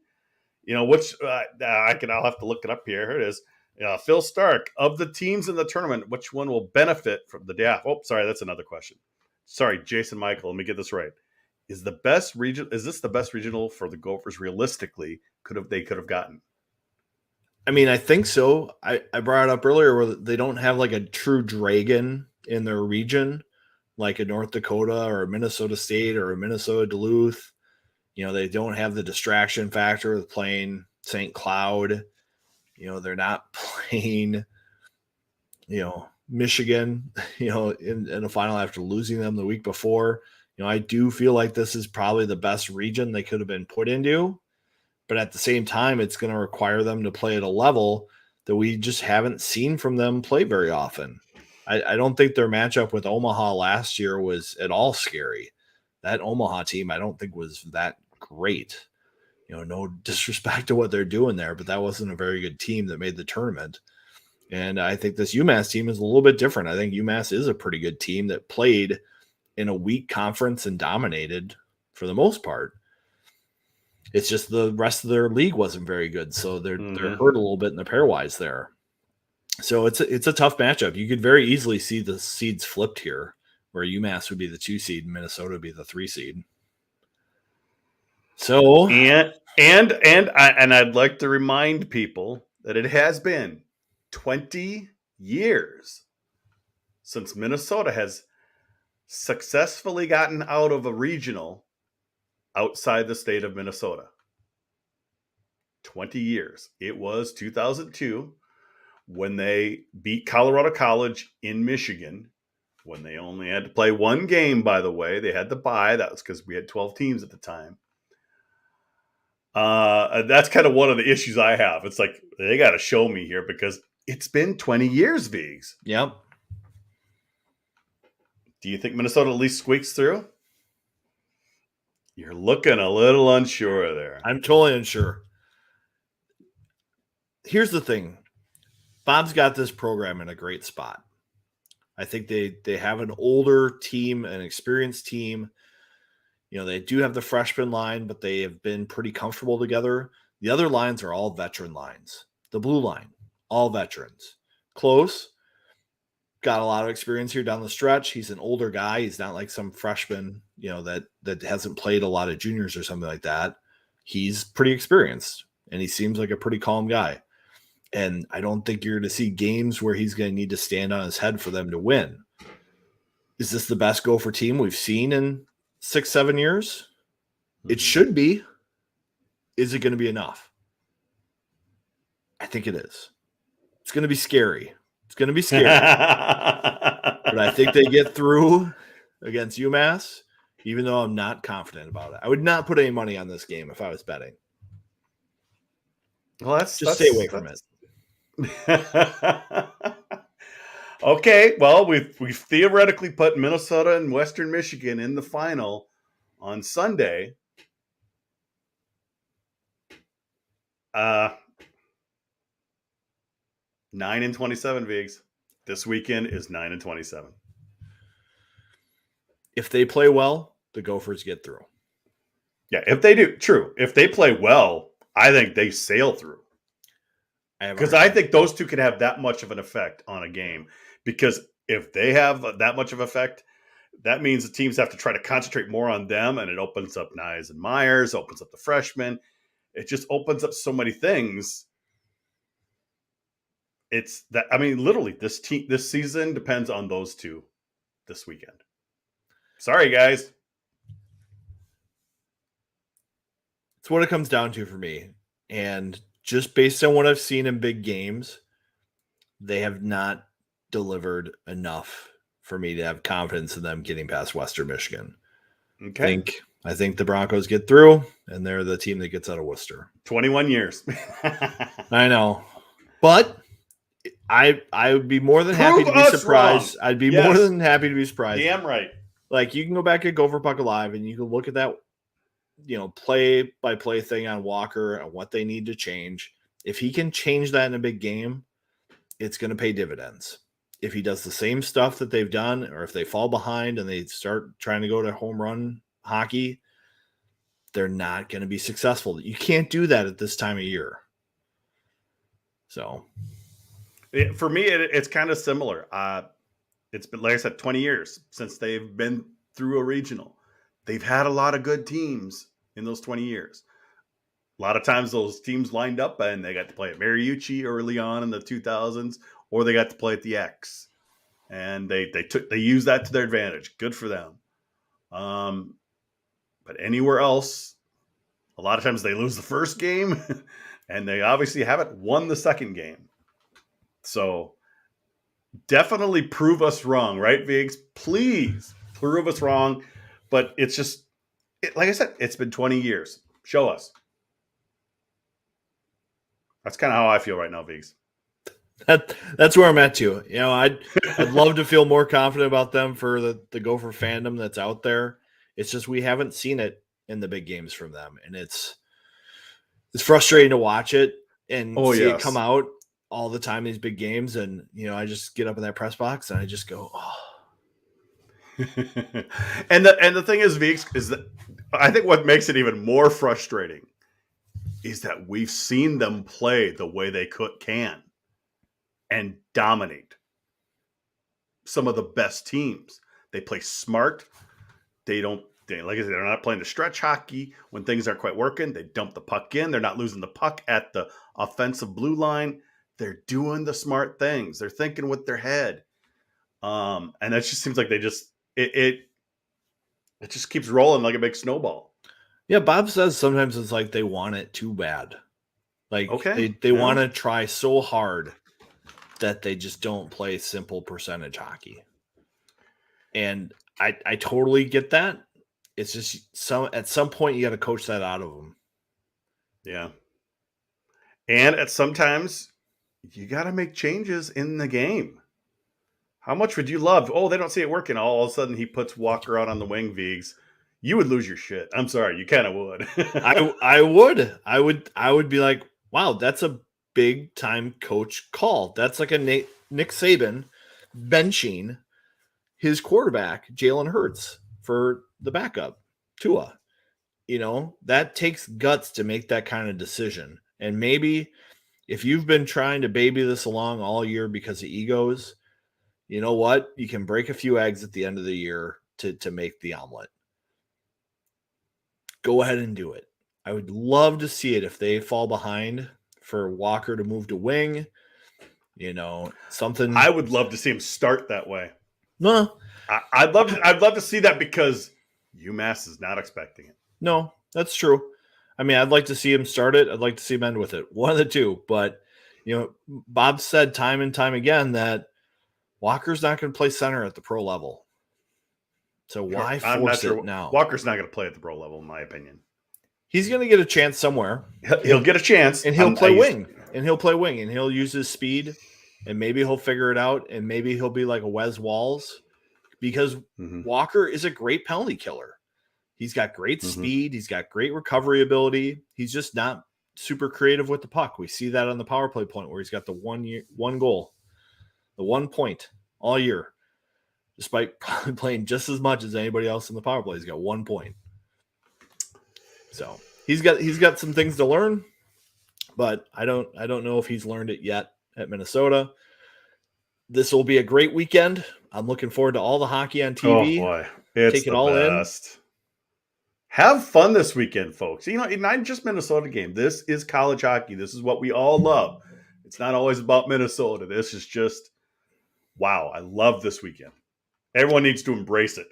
Which I'll have to look it up here. Here it is. Phil Stark, of the teams in the tournament, which one will benefit from the day off? Oh, sorry, that's another question. Sorry, Jason Michael. Let me get this right. Is this the best regional for the Gophers realistically they could have gotten? I mean, I think so. I brought it up earlier where they don't have like a true dragon in their region, like a North Dakota or a Minnesota State or a Minnesota Duluth. They don't have the distraction factor of playing St. Cloud. They're not playing, Michigan, in the final after losing them the week before. I do feel like this is probably the best region they could have been put into. But at the same time, it's going to require them to play at a level that we just haven't seen from them play very often. I don't think their matchup with Omaha last year was at all scary. That Omaha team, I don't think was that great. No disrespect to what they're doing there, but that wasn't a very good team that made the tournament. And I think this UMass team is a little bit different. I think UMass is a pretty good team that played in a weak conference and dominated for the most part. It's just the rest of their league wasn't very good, so they're hurt a little bit in the pairwise there. So it's a tough matchup. You could very easily see the seeds flipped here, where UMass would be the 2 seed and Minnesota would be the 3 seed. So and I'd like to remind people that it has been 20 years since Minnesota has successfully gotten out of a regional outside the state of Minnesota. 20 years. It was 2002 when they beat Colorado College in Michigan, when they only had to play one game, by the way. They had to bye. That was because we had 12 teams at the time. That's kind of one of the issues I have. It's like, they got to show me here because it's been 20 years, Vigs. Yep. Do you think Minnesota at least squeaks through? You're looking a little unsure there. I'm totally unsure. Here's the thing. Bob's got this program in a great spot. I think they have an older team, an experienced team. They do have the freshman line, but they have been pretty comfortable together. The other lines are all veteran lines. The blue line, all veterans. Close. Got a lot of experience here down the stretch. He's an older guy. He's not like some freshman, that hasn't played a lot of juniors or something like that. He's pretty experienced, and he seems like a pretty calm guy. And I don't think you're going to see games where he's going to need to stand on his head for them to win. Is this the best Gopher team we've seen in 6-7 years? It should be. Is it going to be enough? I think it is. It's going to be scary. It's going to be scary. But I think they get through against UMass, even though I'm not confident about it. I would not put any money on this game if I was betting. Well, stay away from it. Okay, well, we've theoretically put Minnesota and Western Michigan in the final on Sunday. 9-27, Viggs. This weekend is 9-27. If they play well, the Gophers get through. Yeah, if they do, true. If they play well, I think they sail through. Because I think those two can have that much of an effect on a game. Because if they have that much of effect, that means the teams have to try to concentrate more on them, and it opens up Nyes and Myers, opens up the freshmen. It just opens up so many things. It's that, I mean, literally, this season depends on those two this weekend. Sorry, guys. It's what it comes down to for me. And just based on what I've seen in big games, they have not delivered enough for me to have confidence in them getting past Western Michigan. Okay. I think the Broncos get through, and they're the team that gets out of Worcester. 21 years. I know. But I would be more than happy to be surprised. Wrong. I'd be more than happy to be surprised. Damn right. Like, you can go back at Gopher Puck Alive, and you can look at that, play-by-play thing on Walker and what they need to change. If he can change that in a big game, it's going to pay dividends. If he does the same stuff that they've done, or if they fall behind and they start trying to go to home run hockey, they're not going to be successful. You can't do that at this time of year. So, for me, it's kind of similar. It's been, like I said, 20 years since they've been through a regional. They've had a lot of good teams in those 20 years. A lot of times those teams lined up and they got to play at Mariucci early on in the 2000s, or they got to play at the X. And they used that to their advantage. Good for them. But anywhere else, a lot of times they lose the first game and they obviously haven't won the second game. So definitely prove us wrong, right, Viggs? Please prove us wrong. But it's just, like I said, it's been 20 years. Show us. That's kind of how I feel right now, Viggs. That's where I'm at too. I'd love to feel more confident about them for the Gopher fandom that's out there. It's just we haven't seen it in the big games from them, and it's frustrating to watch it and see it come out all the time, these big games. And I just get up in that press box and I just go, oh. and the thing is, Viggs, is that I think what makes it even more frustrating is that we've seen them play the way they can and dominate some of the best teams. They play smart. Like I said, they're not playing the stretch hockey when things aren't quite working. They dump the puck in. They're not losing the puck at the offensive blue line. They're doing the smart things. They're thinking with their head. And that just seems like they just it just keeps rolling like a big snowball. Yeah, Bob says sometimes it's like they want it too bad. Like they want to try so hard that they just don't play simple percentage hockey. And I totally get that. It's just at some point you got to coach that out of them. Yeah. And sometimes you got to make changes in the game. How much would you love? Oh, they don't see it working. All of a sudden he puts Walker out on the wing, Viggs. You would lose your shit. I'm sorry. You kind of would. I would be like, wow, that's a big time coach call. That's like a Nick Saban benching his quarterback, Jalen Hurts, for the backup, Tua. That takes guts to make that kind of decision. And maybe if you've been trying to baby this along all year because of egos, you know what? You can break a few eggs at the end of the year to make the omelet. Go ahead and do it. I would love to see it if they fall behind for Walker to move to wing. Something. I would love to see him start that way. No, I'd love to see that because UMass is not expecting it. No, that's true. I mean, I'd like to see him start it. I'd like to see him end with it. One of the two. But Bob said time and time again that Walker's not going to play center at the pro level. So why force it now? Walker's not going to play at the pro level, in my opinion. He's going to get a chance somewhere. He'll get a chance. And he'll play wing. And he'll use his speed. And maybe he'll figure it out. And maybe he'll be like a Wes Walls. Because Walker is a great penalty killer. He's got great speed. He's got great recovery ability. He's just not super creative with the puck. We see that on the power play point where he's got the one goal, the 1 point all year. Despite playing just as much as anybody else in the power play, he's got 1 point. So he's got some things to learn, but I don't know if he's learned it yet at Minnesota. This will be a great weekend. I'm looking forward to all the hockey on TV. Oh boy, it's take it all best. Have fun this weekend, folks. Not just Minnesota game. This is college hockey. This is what we all love. It's not always about Minnesota. This is just wow. I love this weekend. Everyone needs to embrace it.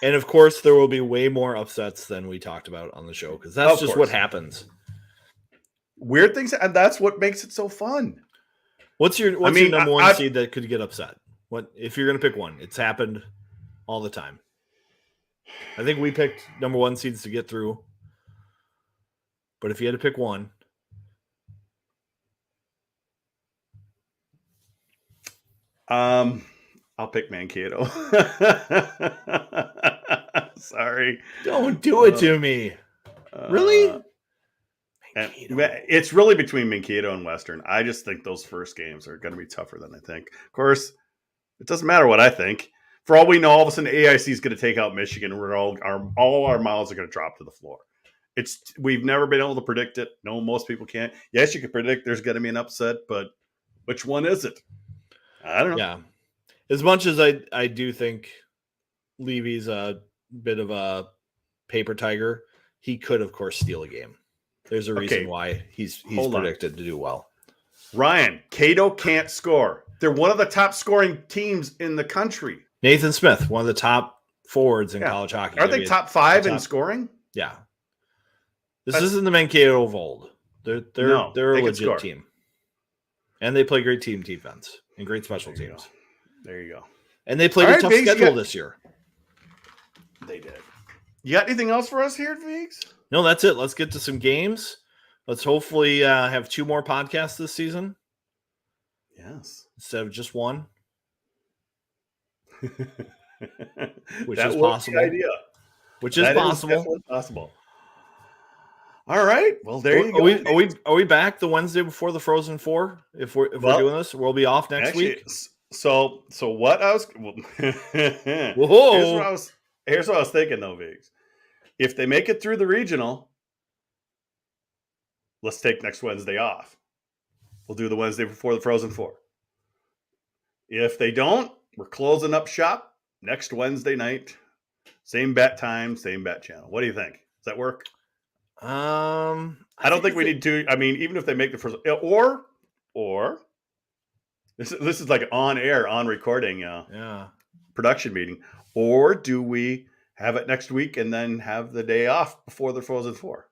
And of course, there will be way more upsets than we talked about on the show because that's just what happens. Weird things, and that's what makes it so fun. What's your number one seed that could get upset? What if you're going to pick one? It's happened all the time. I think we picked number one seeds to get through. But if you had to pick one. I'll pick Mankato. Sorry. Don't do it to me. Really? It's really between Mankato and Western. I just think those first games are going to be tougher than I think. Of course, it doesn't matter what I think. For all we know, all of a sudden AIC is going to take out Michigan, and all our mouths are going to drop to the floor. We've never been able to predict it. No, most people can't. Yes, you can predict there's going to be an upset, but which one is it? I don't know. Yeah. As much as I do think Levy's a bit of a paper tiger, he could, of course, steal a game. There's a reason why he's predicted to do well. Ryan, Cato can't score. They're one of the top scoring teams in the country. Nathan Smith, one of the top forwards in college hockey. Are they top five in scoring? Yeah. This isn't the Mankato of old. They're a legit team. And they play great team defense and great special teams. There you go. And they played a tough schedule this year. They did. You got anything else for us here at Vigs? No, that's it. Let's get to some games. Let's hopefully have 2 more podcasts this season. Yes. Instead of just one. Which that is possible. Idea. Which is possible. Definitely possible. All right. Well, there you go. Are we back the Wednesday before the Frozen Four? If we're doing this, we'll be off next week. So what I was here's what I was thinking though, Viggs. If they make it through the regional, let's take next Wednesday off. We'll do the Wednesday before the Frozen Four. If they don't, we're closing up shop next Wednesday night. Same bat time, same bat channel. What do you think? Does that work? I don't think we need to. I mean, even if they make the first, or this is like on air, on recording, production meeting. Or do we have it next week and then have the day off before the Frozen Four,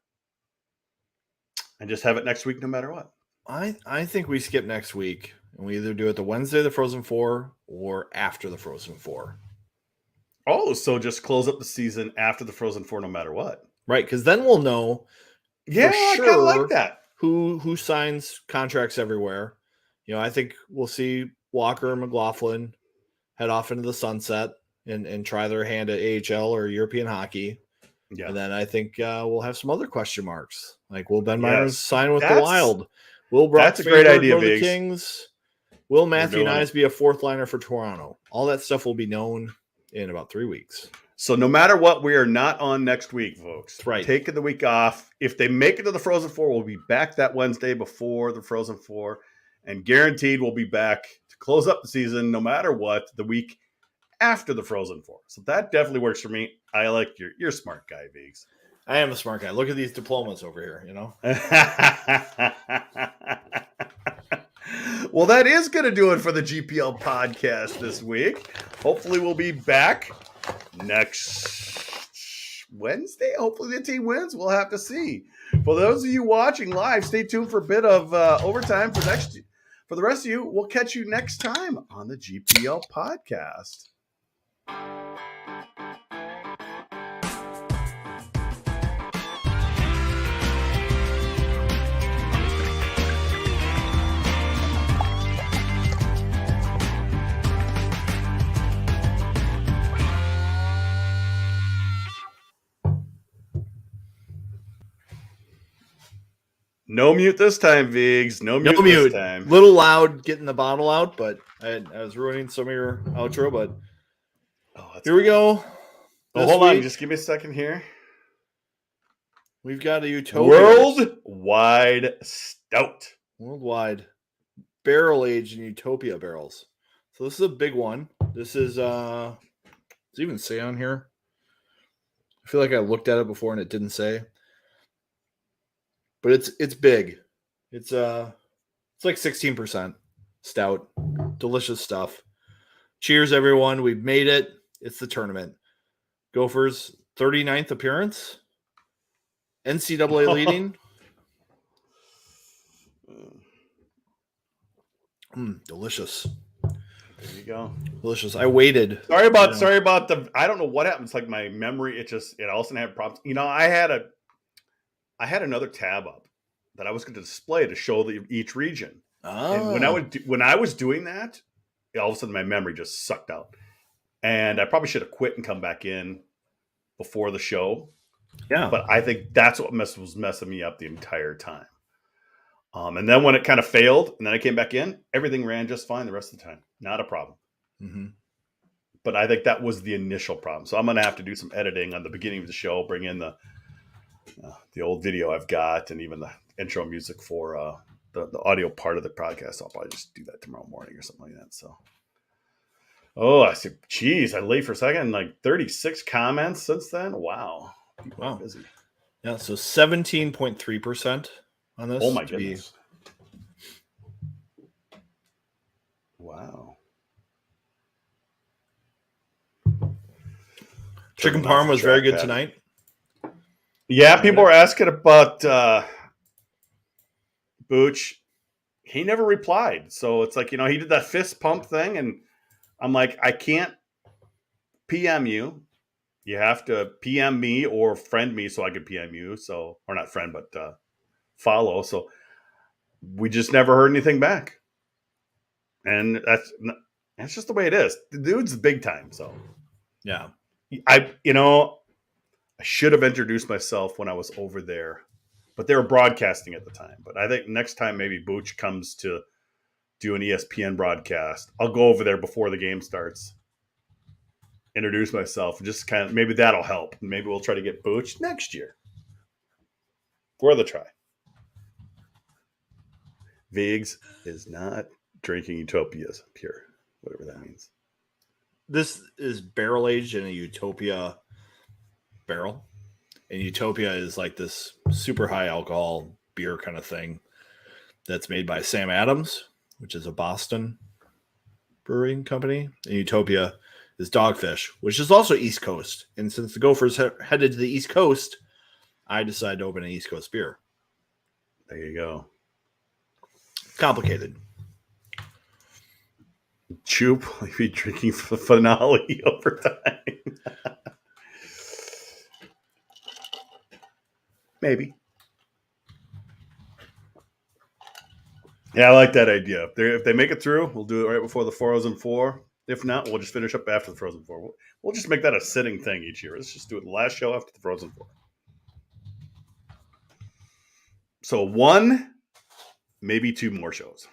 and just have it next week no matter what? I think we skip next week and we either do it the Wednesday of the Frozen Four or after the Frozen Four. Oh, so just close up the season after the Frozen Four, no matter what. Right, because then we'll know. Yeah, I kind of like that. Who signs contracts everywhere? I think we'll see Walker and McLaughlin head off into the sunset and try their hand at AHL or European hockey. Yeah, and then I think we'll have some other question marks. Like, will Ben Myers sign with the Wild? Will Brock Faber go to the Kings? Will Matthew Nyes be a fourth liner for Toronto? All that stuff will be known in about 3 weeks. So no matter what, we are not on next week, folks. That's right. Taking the week off. If they make it to the Frozen Four, we'll be back that Wednesday before the Frozen Four. And guaranteed we'll be back to close up the season, no matter what, the week after the Frozen Four. So that definitely works for me. I like you're a smart guy, Viggs. I am a smart guy. Look at these diplomas over here, Well, that is going to do it for the GPL podcast this week. Hopefully we'll be back next Wednesday. Hopefully the team wins. We'll have to see. For those of you watching live, stay tuned for a bit of overtime for next. For the rest of you, we'll catch you next time on the GPL podcast. No mute this time, Viggs. No mute this time. Little loud getting the bottle out, but I was ruining some of your outro. But here we go. Oh, hold on. Just give me a second here. We've got a Utopia. Worldwide Stout. Worldwide barrel aged in Utopia barrels. So this is a big one. This is, does it even say on here? I feel like I looked at it before and it didn't say. But it's big. It's like 16% stout. Delicious stuff. Cheers, everyone. We've made it. It's the tournament. Gophers 39th appearance. NCAA leading. Delicious. There you go. Delicious. I waited. Sorry about the. I don't know what happened. It's like my memory. It also had problems. I had another tab up that I was going to display to show each region. And when I was doing that, all of a sudden my memory just sucked out, and I probably should have quit and come back in before the show. Yeah, but I think that's what was messing me up the entire time. And then when it kind of failed, and then I came back in, everything ran just fine the rest of the time. Not a problem. Mm-hmm. But I think that was the initial problem. So I'm going to have to do some editing on the beginning of the show, bring in the old video I've got, and even the intro music for the audio part of the podcast. I'll probably just do that tomorrow morning or something like that. So, I see. Geez, I late for a second. Like 36 comments since then. Wow. People are busy. Yeah. So 17.3% on this. Oh my goodness. Wow. Chicken parm was very good tonight. Yeah, people are asking about Booch. He never replied. So it's like, he did that fist pump thing. And I'm like, I can't PM you. You have to PM me or friend me so I could PM you. So, or not friend, but follow. So we just never heard anything back. And that's just the way it is. The dude's big time. So, yeah. I should have introduced myself when I was over there, but they were broadcasting at the time. But I think next time maybe Booch comes to do an ESPN broadcast, I'll go over there before the game starts, introduce myself, and just kind of, maybe that'll help. Maybe we'll try to get Booch next year. For the try. Viggs is not drinking Utopias pure, whatever that means. This is barrel aged in a Utopia barrel, and Utopia is like this super high alcohol beer kind of thing that's made by Sam Adams, which is a Boston brewing company. And Utopia is Dogfish, which is also East Coast. And since the Gophers headed to the East Coast, I decided to open an East Coast beer. There you go. Complicated. Choop will be drinking for the finale overtime. Maybe. Yeah, I like that idea. If they make it through, we'll do it right before the Frozen Four. If not, we'll just finish up after the Frozen Four. We'll just make that a sitting thing each year. Let's just do it the last show after the Frozen Four. So 1, maybe 2 more shows.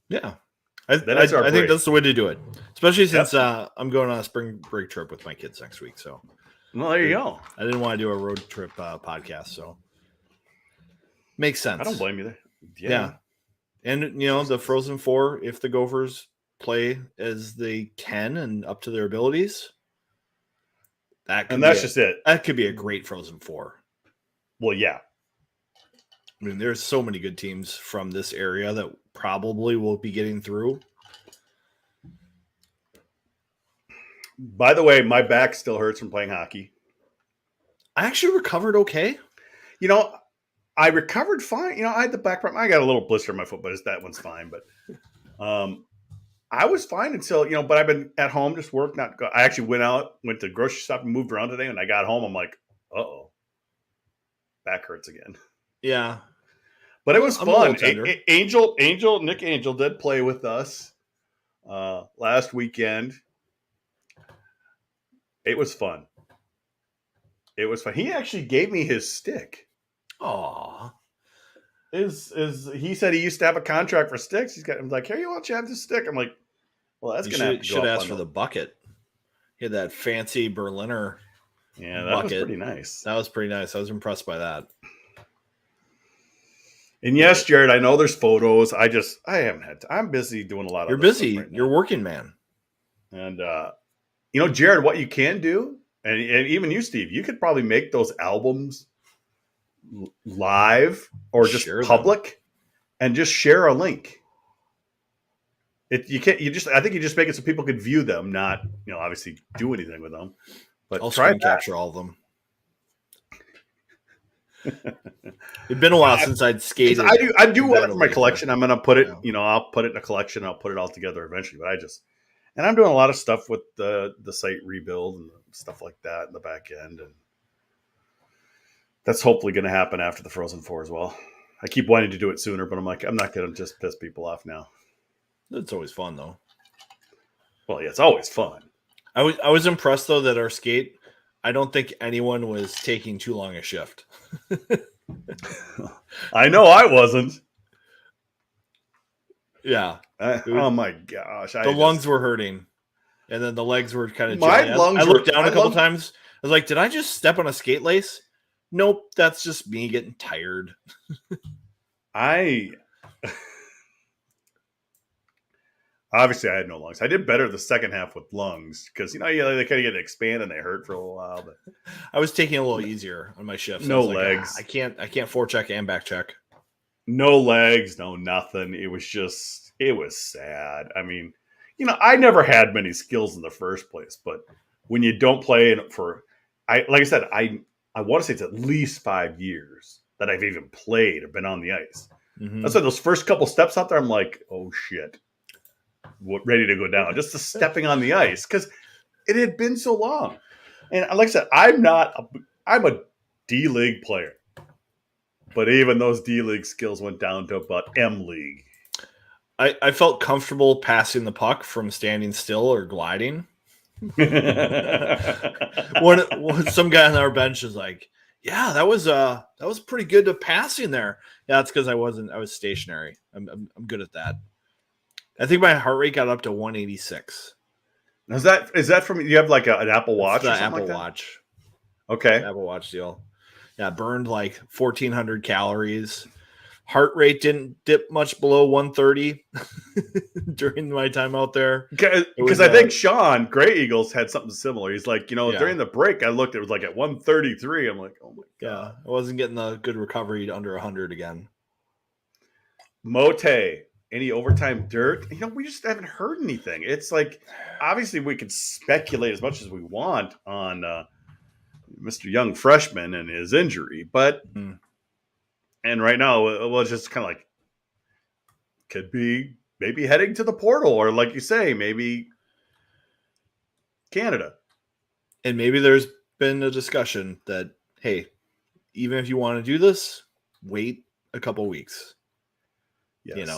Yeah. I think that's the way to do it, especially since I'm going on a spring break trip with my kids next week. So, well, there you go. I didn't want to do a road trip podcast, so makes sense. I don't blame you there. Yeah. And the Frozen Four, if the Gophers play as they can and up to their abilities, that's just it. That could be a great Frozen Four. Well, yeah. I mean, there's so many good teams from this area that probably will be getting through. By the way, my back still hurts from playing hockey. I actually recovered okay. You know, I recovered fine. You know, I had the back problem. I got a little blister in my foot, but that one's fine. But I was fine until, but I've been at home, just work. I actually went to the grocery shop and moved around today. And I got home, I'm like, uh-oh, back hurts again. Yeah. But it was fun. Nick Angel did play with us last weekend. It was fun. He actually gave me his stick. Aw. He said he used to have a contract for sticks. I'm like, here, you want to have this stick? I'm like, well, that's going to have to should ask for the bucket. He had that fancy Berliner. Yeah, that was pretty nice. That was pretty nice. I was impressed by that. And yes, Jared, I know there's photos. I haven't had time. I'm busy doing a lot of. You're busy. Right, you're working, man. And Jared, what you can do, and even you, Steve, you could probably make those albums live or just public, and just share a link. I think you just make it so people could view them, not obviously do anything with them. But I'll screen capture all of them. It's been a while since I'd skated. I do want it for my collection. I'm gonna put it. I'll put it in a collection. I'll put it all together eventually. But and I'm doing a lot of stuff with the site rebuild and stuff like that in the back end, and that's hopefully going to happen after the Frozen Four as well. I keep wanting to do it sooner, but I'm like, I'm not going to just piss people off now. It's always fun, though. Well, yeah, it's always fun. I was impressed, though, that our skate, I don't think anyone was taking too long a shift. I know I wasn't. Yeah. Oh, my gosh. The lungs were hurting, and then the legs were kind of my lungs. I looked down a couple times. I was like, did I just step on a skate lace? Nope, that's just me getting tired. Obviously, I had no lungs. I did better the second half with lungs because they kind of get expand and they hurt for a little while. But I was taking it a little easier on my shifts. No legs. I can't forecheck and back check. No legs, no nothing. It was sad. I mean, I never had many skills in the first place, but when you don't play like I said, I want to say it's at least 5 years that I've even played or been on the ice. Mm-hmm. That's why those first couple steps out there, I'm like, oh shit, ready to go down. Just the stepping on the ice because it had been so long. And like I said, I'm a D-League player. But even those D-League skills went down to about M-League. I felt comfortable passing the puck from standing still or gliding. Some guy on our bench is like, yeah, that was pretty good to passing there. Yeah, that's because I was stationary. I'm good at that. I think my heart rate got up to 186. Is that from you have like an Apple Watch? It's the Apple Watch. Okay. Apple Watch deal. Yeah, burned like 1,400 calories. Heart rate didn't dip much below 130 during my time out there. Because I think Sean Gray Eagles had something similar. He's like, during the break, I looked, it was like at 133. I'm like, oh my God. Yeah, I wasn't getting the good recovery to under 100 again. Mote, any overtime dirt? We just haven't heard anything. It's like, obviously we could speculate as much as we want on Mr. Young freshman and his injury, but and right now it's just kind of like could be maybe heading to the portal, or like you say, maybe Canada. And maybe there's been a discussion that, hey, even if you want to do this, wait a couple weeks. Yes.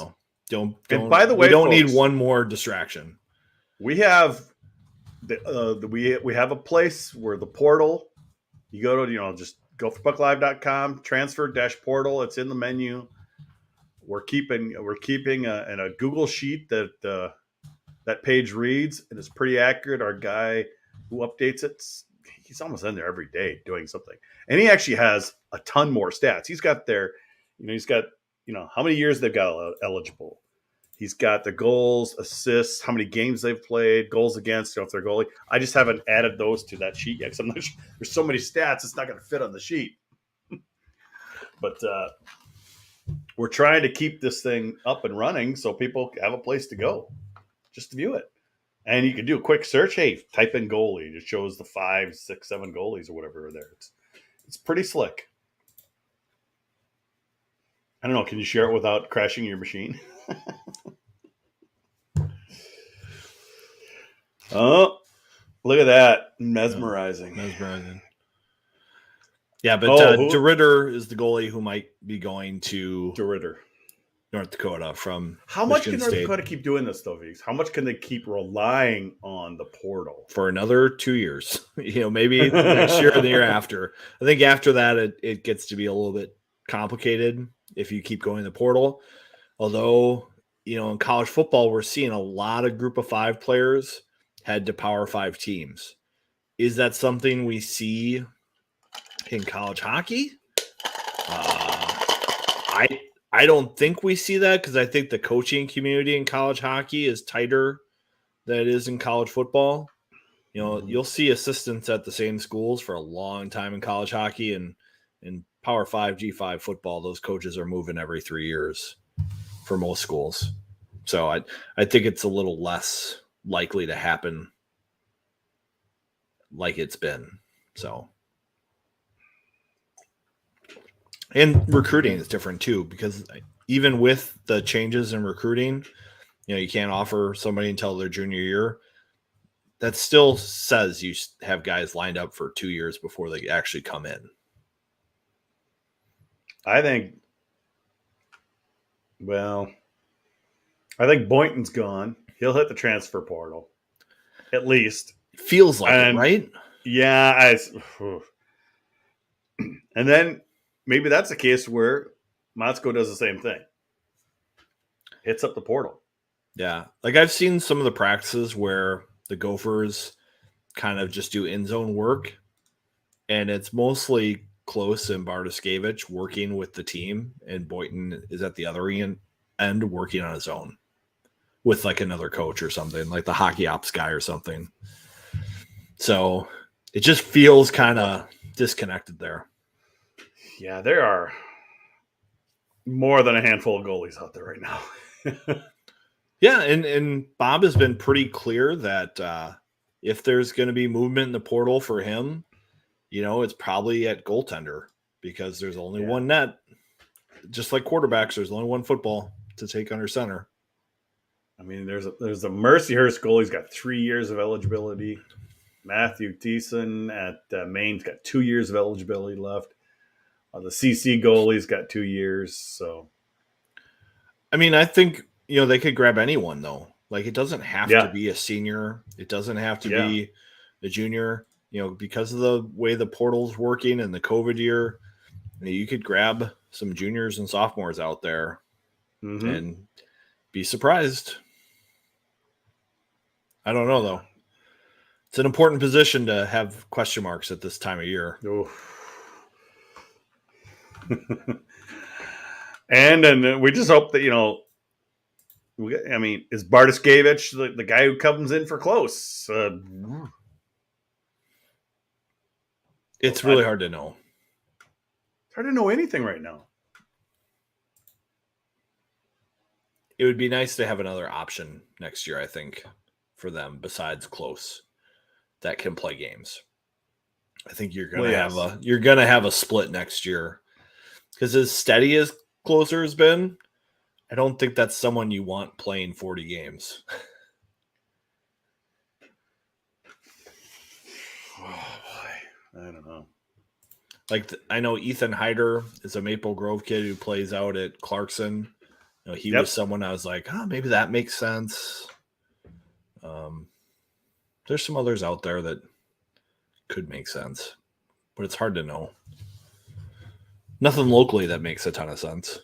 Don't. And by the way, we don't folks, need one more distraction. We have we have a place where the portal. You go to just gopherbucklive.com, transfer-portal. It's in the menu. We're keeping in a Google sheet that page reads, and it's pretty accurate. Our guy who updates it, he's almost in there every day doing something, and he actually has a ton more stats. He's got how many years they've got eligible. He's got the goals, assists, how many games they've played, goals against, if they're goalie. I just haven't added those to that sheet yet because I'm not sure. There's so many stats, it's not going to fit on the sheet. But we're trying to keep this thing up and running so people have a place to go just to view it. And you can do a quick search. Hey, type in goalie. It shows the 5, 6, 7 goalies or whatever are there. It's pretty slick. I don't know. Can you share it without crashing your machine? Oh, look at that. Mesmerizing. Yeah, but DeRitter is the goalie who might be going to DeRitter, North Dakota from How much Michigan can North State. Dakota keep doing this, though, Viggs? How much can they keep relying on the portal? For another 2 years. Maybe next year or the year after. I think after that, it gets to be a little bit complicated if you keep going the portal. Although, in college football, we're seeing a lot of group of 5 players head to Power 5 teams. Is that something we see in college hockey? I don't think we see that, because I think the coaching community in college hockey is tighter than it is in college football. You'll see assistants at the same schools for a long time in college hockey, and in Power 5, G5 football, those coaches are moving every 3 years for most schools. So I think it's a little less likely to happen like it's been. So, and recruiting is different too, because even with the changes in recruiting, you can't offer somebody until their junior year. That still says you have guys lined up for 2 years before they actually come in. I think Boynton's gone. He'll hit the transfer portal, at least. Feels like it, right? Yeah. And then maybe that's a case where Motzko does the same thing. Hits up the portal. Yeah. Like, I've seen some of the practices where the Gophers kind of just do in-zone work, and it's mostly Close and Bartoszkiewicz working with the team, and Boynton is at the other end working on his own with like another coach or something, like the hockey ops guy or something. So it just feels kind of disconnected there. Yeah, there are more than a handful of goalies out there right now. Yeah, and Bob has been pretty clear that if there's going to be movement in the portal for him, it's probably at goaltender, because there's only one net. Just like quarterbacks, there's only one football to take under center. I mean, there's a Mercyhurst goalie. He's got 3 years of eligibility. Matthew Thiessen at Maine's got 2 years of eligibility left. The CC goalie's got 2 years. So, I mean, I think they could grab anyone though. Like, it doesn't have to be a senior. It doesn't have to be a junior. Because of the way the portal's working and the COVID year, you could grab some juniors and sophomores out there and be surprised. I don't know, though. It's an important position to have question marks at this time of year. And then we just hope that, is Bartoszkiewicz the guy who comes in for Close? It's really hard to know. It's hard to know anything right now. It would be nice to have another option next year, I think, for them besides Close that can play games. I think you're going to have a split next year, because as steady as Closer has been, I don't think that's someone you want playing 40 games. I don't know. Like, I know Ethan Heider is a Maple Grove kid who plays out at Clarkson. He was someone I was like, maybe that makes sense. There's some others out there that could make sense, but it's hard to know. Nothing locally that makes a ton of sense.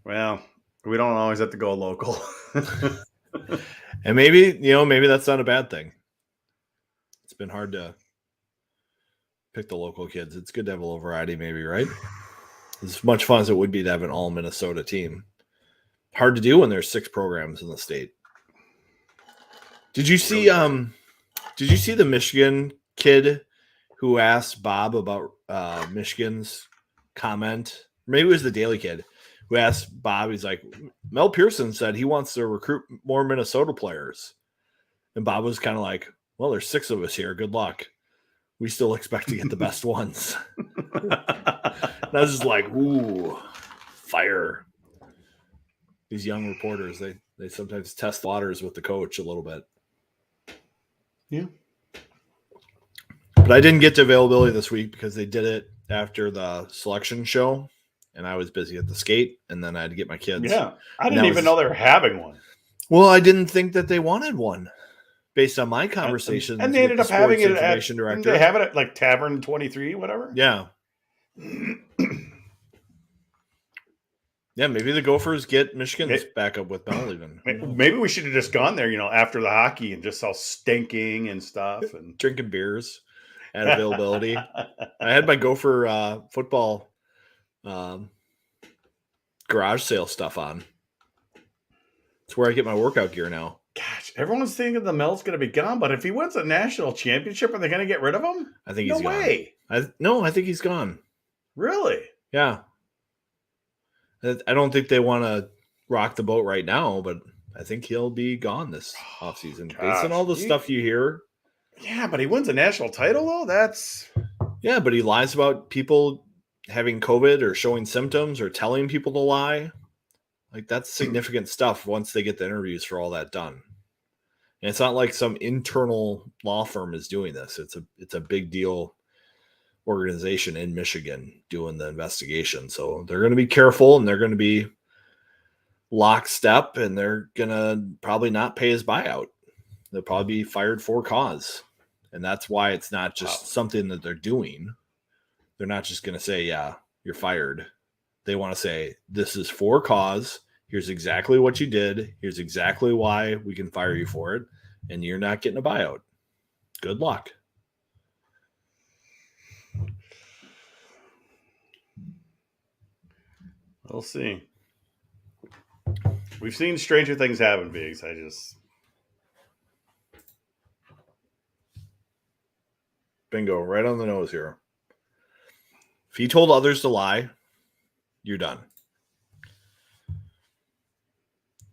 Well, we don't always have to go local. And maybe that's not a bad thing. It's been hard to pick the local kids. It's good to have a little variety, maybe, right? As much fun as it would be to have an all Minnesota team. Hard to do when there's 6 programs in the state. Did you see the Michigan kid who asked Bob about Michigan's comment? Maybe it was the Daily kid who asked Bob, he's like, Mel Pearson said he wants to recruit more Minnesota players. And Bob was kind of like, well, there's 6 of us here. Good luck. We still expect to get the best ones. That's just like, ooh, fire. These young reporters, they sometimes test waters with the coach a little bit. Yeah. But I didn't get to availability this week because they did it after the selection show, and I was busy at the skate, and then I had to get my kids. Yeah. I didn't even know they were having one. Well, I didn't think that they wanted one based on my conversations. And they ended up having it at, director. they have it at like Tavern 23, whatever. Yeah. Yeah, maybe the Gophers get Michigan's backup with Bell even. Maybe we should have just gone there, after the hockey and just saw stinking and stuff and drinking beers at availability. I had my Gopher football garage sale stuff on. It's where I get my workout gear now. Gosh, everyone's thinking the Mel's going to be gone, but if he wins a national championship, are they going to get rid of him? I think he's gone. No way. I think he's gone. Really? Yeah. I don't think they want to rock the boat right now, but I think he'll be gone this offseason. Based on all the stuff you hear. Yeah, but he wins a national title, though? That's... Yeah, but he lies about people having COVID or showing symptoms or telling people to lie. Like, that's significant stuff once they get the interviews for all that done. And it's not like some internal law firm is doing this. It's a big deal organization in Michigan doing the investigation. So they're going to be careful and they're going to be lockstep and they're going to probably not pay his buyout. They'll probably be fired for cause. And that's why it's not just something that they're doing. They're not just going to say, yeah, you're fired. They want to say, this is for cause. Here's exactly what you did. Here's exactly why we can fire you for it. And you're not getting a buyout. Good luck. We'll see. We've seen stranger things happen, Biggs. Bingo, right on the nose here. If he told others to lie, you're done.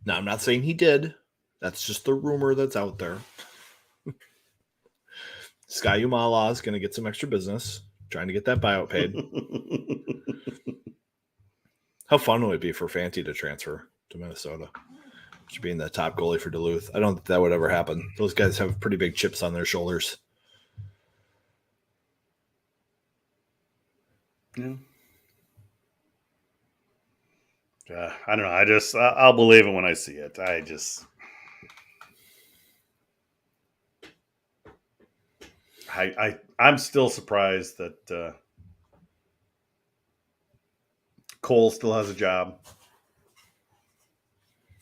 Now, I'm not saying he did. That's just the rumor that's out there. Sky Umala is going to get some extra business, trying to get that buyout paid. How fun would it be for Fanti to transfer to Minnesota? To being the top goalie for Duluth. I don't think that would ever happen. Those guys have pretty big chips on their shoulders. Yeah. I don't know. I'll believe it when I see it. I'm still surprised that Cole still has a job.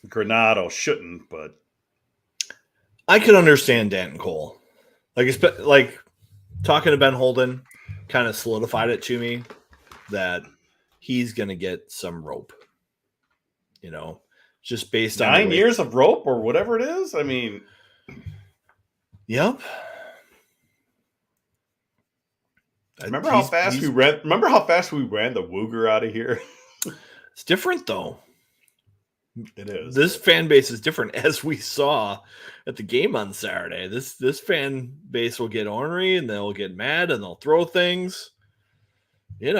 Granado shouldn't, but I could understand Danton Cole. Like talking to Ben Holden kind of solidified it to me that he's going to get some rope. Just based on 9 years of rope or whatever it is. I mean, yep. Remember how fast we ran the Wooger out of here? It's different though. It is. This fan base is different, as we saw at the game on Saturday. This fan base will get ornery and they'll get mad and they'll throw things. It's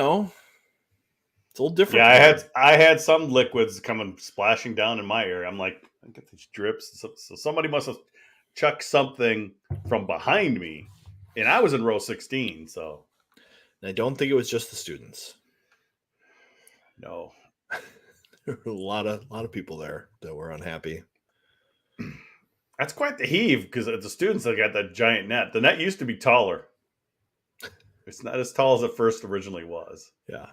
a little different. Yeah, I had some liquids coming splashing down in my area. I'm like, I get these drips. So somebody must have chucked something from behind me, and I was in row 16. So I don't think it was just the students. No. There were a lot of people there that were unhappy. That's quite the heave because the students that got that giant net. The net used to be taller. It's not as tall as it first originally was. Yeah.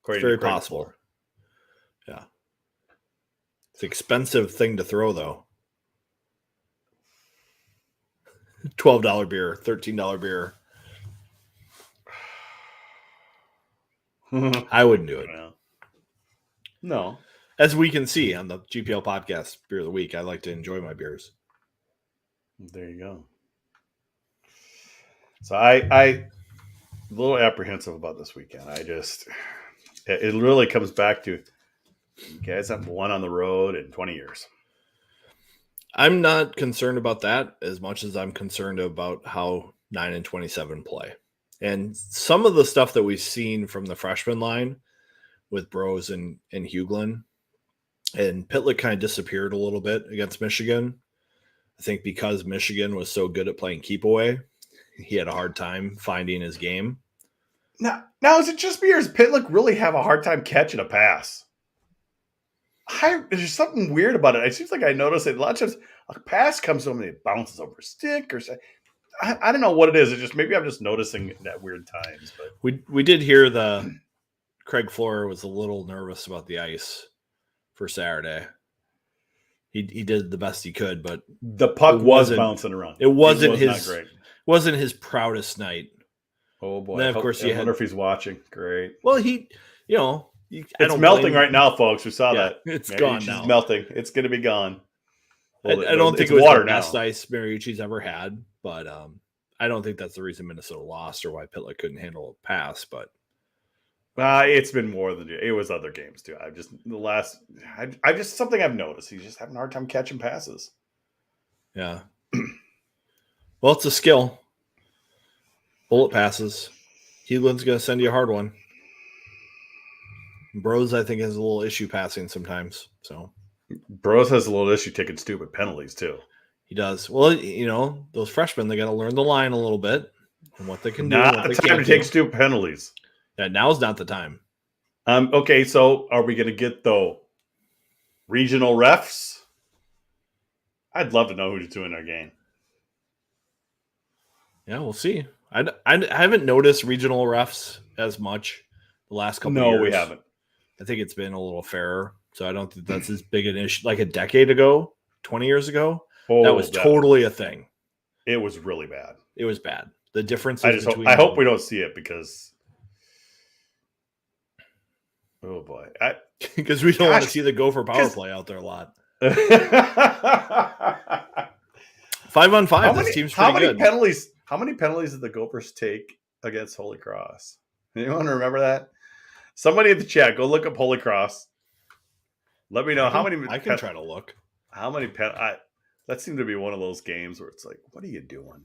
It's very possible. Floor. Yeah. It's an expensive thing to throw, though. $12 beer, $13 beer. I wouldn't do it. No. As we can see on the GPL podcast, Beer of the Week, I like to enjoy my beers. There you go. So I a little apprehensive about this weekend. It really comes back to you guys haven't won on the road in 20 years. I'm not concerned about that as much as I'm concerned about how 9-27 play. And some of the stuff that we've seen from the freshman line with Bros and Hughlin, and Pitlick kind of disappeared a little bit against Michigan. I think because Michigan was so good at playing keep away, he had a hard time finding his game. Now is it just me or does Pitlick really have a hard time catching a pass? There's something weird about it. It seems like I notice it a lot of times. A pass comes to him and it bounces over a stick or something. I don't know what it is. It's just maybe I'm just noticing it at weird times. But we did hear Craig Florer was a little nervous about the ice for Saturday. He did the best he could, but the puck was bouncing around. It wasn't not great. Wasn't his proudest night. Oh boy! Then, of course, I wonder if he's watching. Great. Well, it's melting right now, folks. We saw that. It's gone now. It's melting. It's going to be gone. Well, I don't think it was water the best ice Mariucci's ever had, but I don't think that's the reason Minnesota lost or why Pitlick couldn't handle a pass. But it's been more than it was other games too. I just something I've noticed. He's just having a hard time catching passes. Yeah. Well, it's a skill. Bullet passes. Huglin's going to send you a hard one. Bros, I think, has a little issue passing sometimes. So Bros has a little issue taking stupid penalties too. He does. Well, those freshmen, they got to learn the line a little bit and what they can do. Not the time to take stupid penalties. Yeah, now's not the time. Okay, so are we going to get the regional refs? I'd love to know who's doing our game. Yeah, we'll see. I haven't noticed regional refs as much the last couple of years. No, we haven't. I think it's been a little fairer. So I don't think that's as big an issue. Like a decade ago, 20 years ago, that was totally a thing. It was really bad. It was bad. The difference I hope we don't see it because oh boy. Because we don't want to see the Gopher power play out there a lot. 5-on-5, this team's pretty good. How many penalties did the Gophers take against Holy Cross? Anyone remember that? Somebody in the chat, go look up Holy Cross. Let me know how many. I can try to look. How many that seemed to be one of those games where it's like, what are you doing?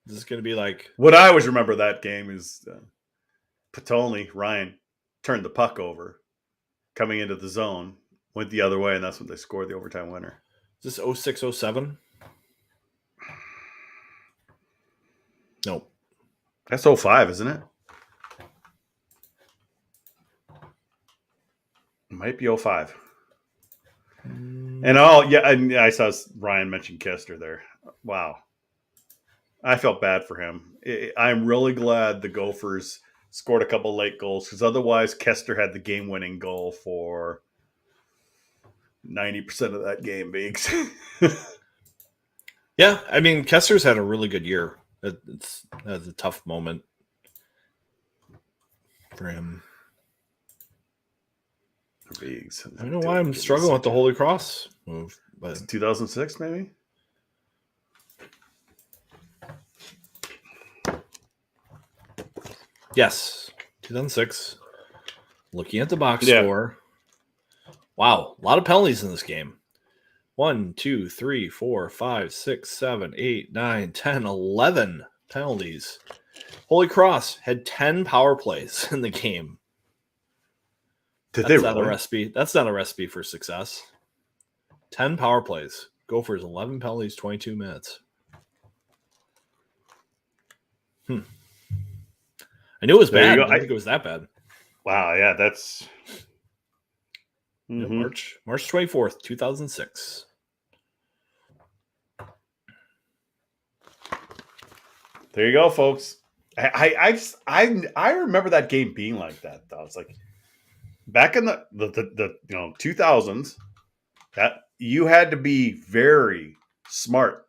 This is going to be like. What I always remember that game is Patoli, Ryan, turned the puck over, coming into the zone, went the other way, and that's when they scored the overtime winner. Is this 06-07? Nope. That's 05, isn't it? It might be 05. And I saw Ryan mention Kester there. Wow. I felt bad for him. I'm really glad the Gophers scored a couple late goals because otherwise Kester had the game-winning goal for 90% of that game, Biggs. Yeah, I mean, Kester's had a really good year. That's a tough moment for him. Biggs. I don't know why I'm struggling with the Holy Cross move, but 2006 maybe. Yes, 2006. Looking at the box score. Wow, a lot of penalties in this game. 1, 2, 3, 4, 5, 6, 7, 8, 9, 10, 11 penalties. Holy Cross had 10 power plays in the game. That's not a recipe. That's not a recipe for success. 10 power plays. Gophers 11 penalties, 22 minutes. I knew it was bad. I didn't think it was that bad. Wow, yeah, that's March 24th, 2006. There you go, folks. I remember that game being like that though. It's like back in the 2000s, that you had to be very smart.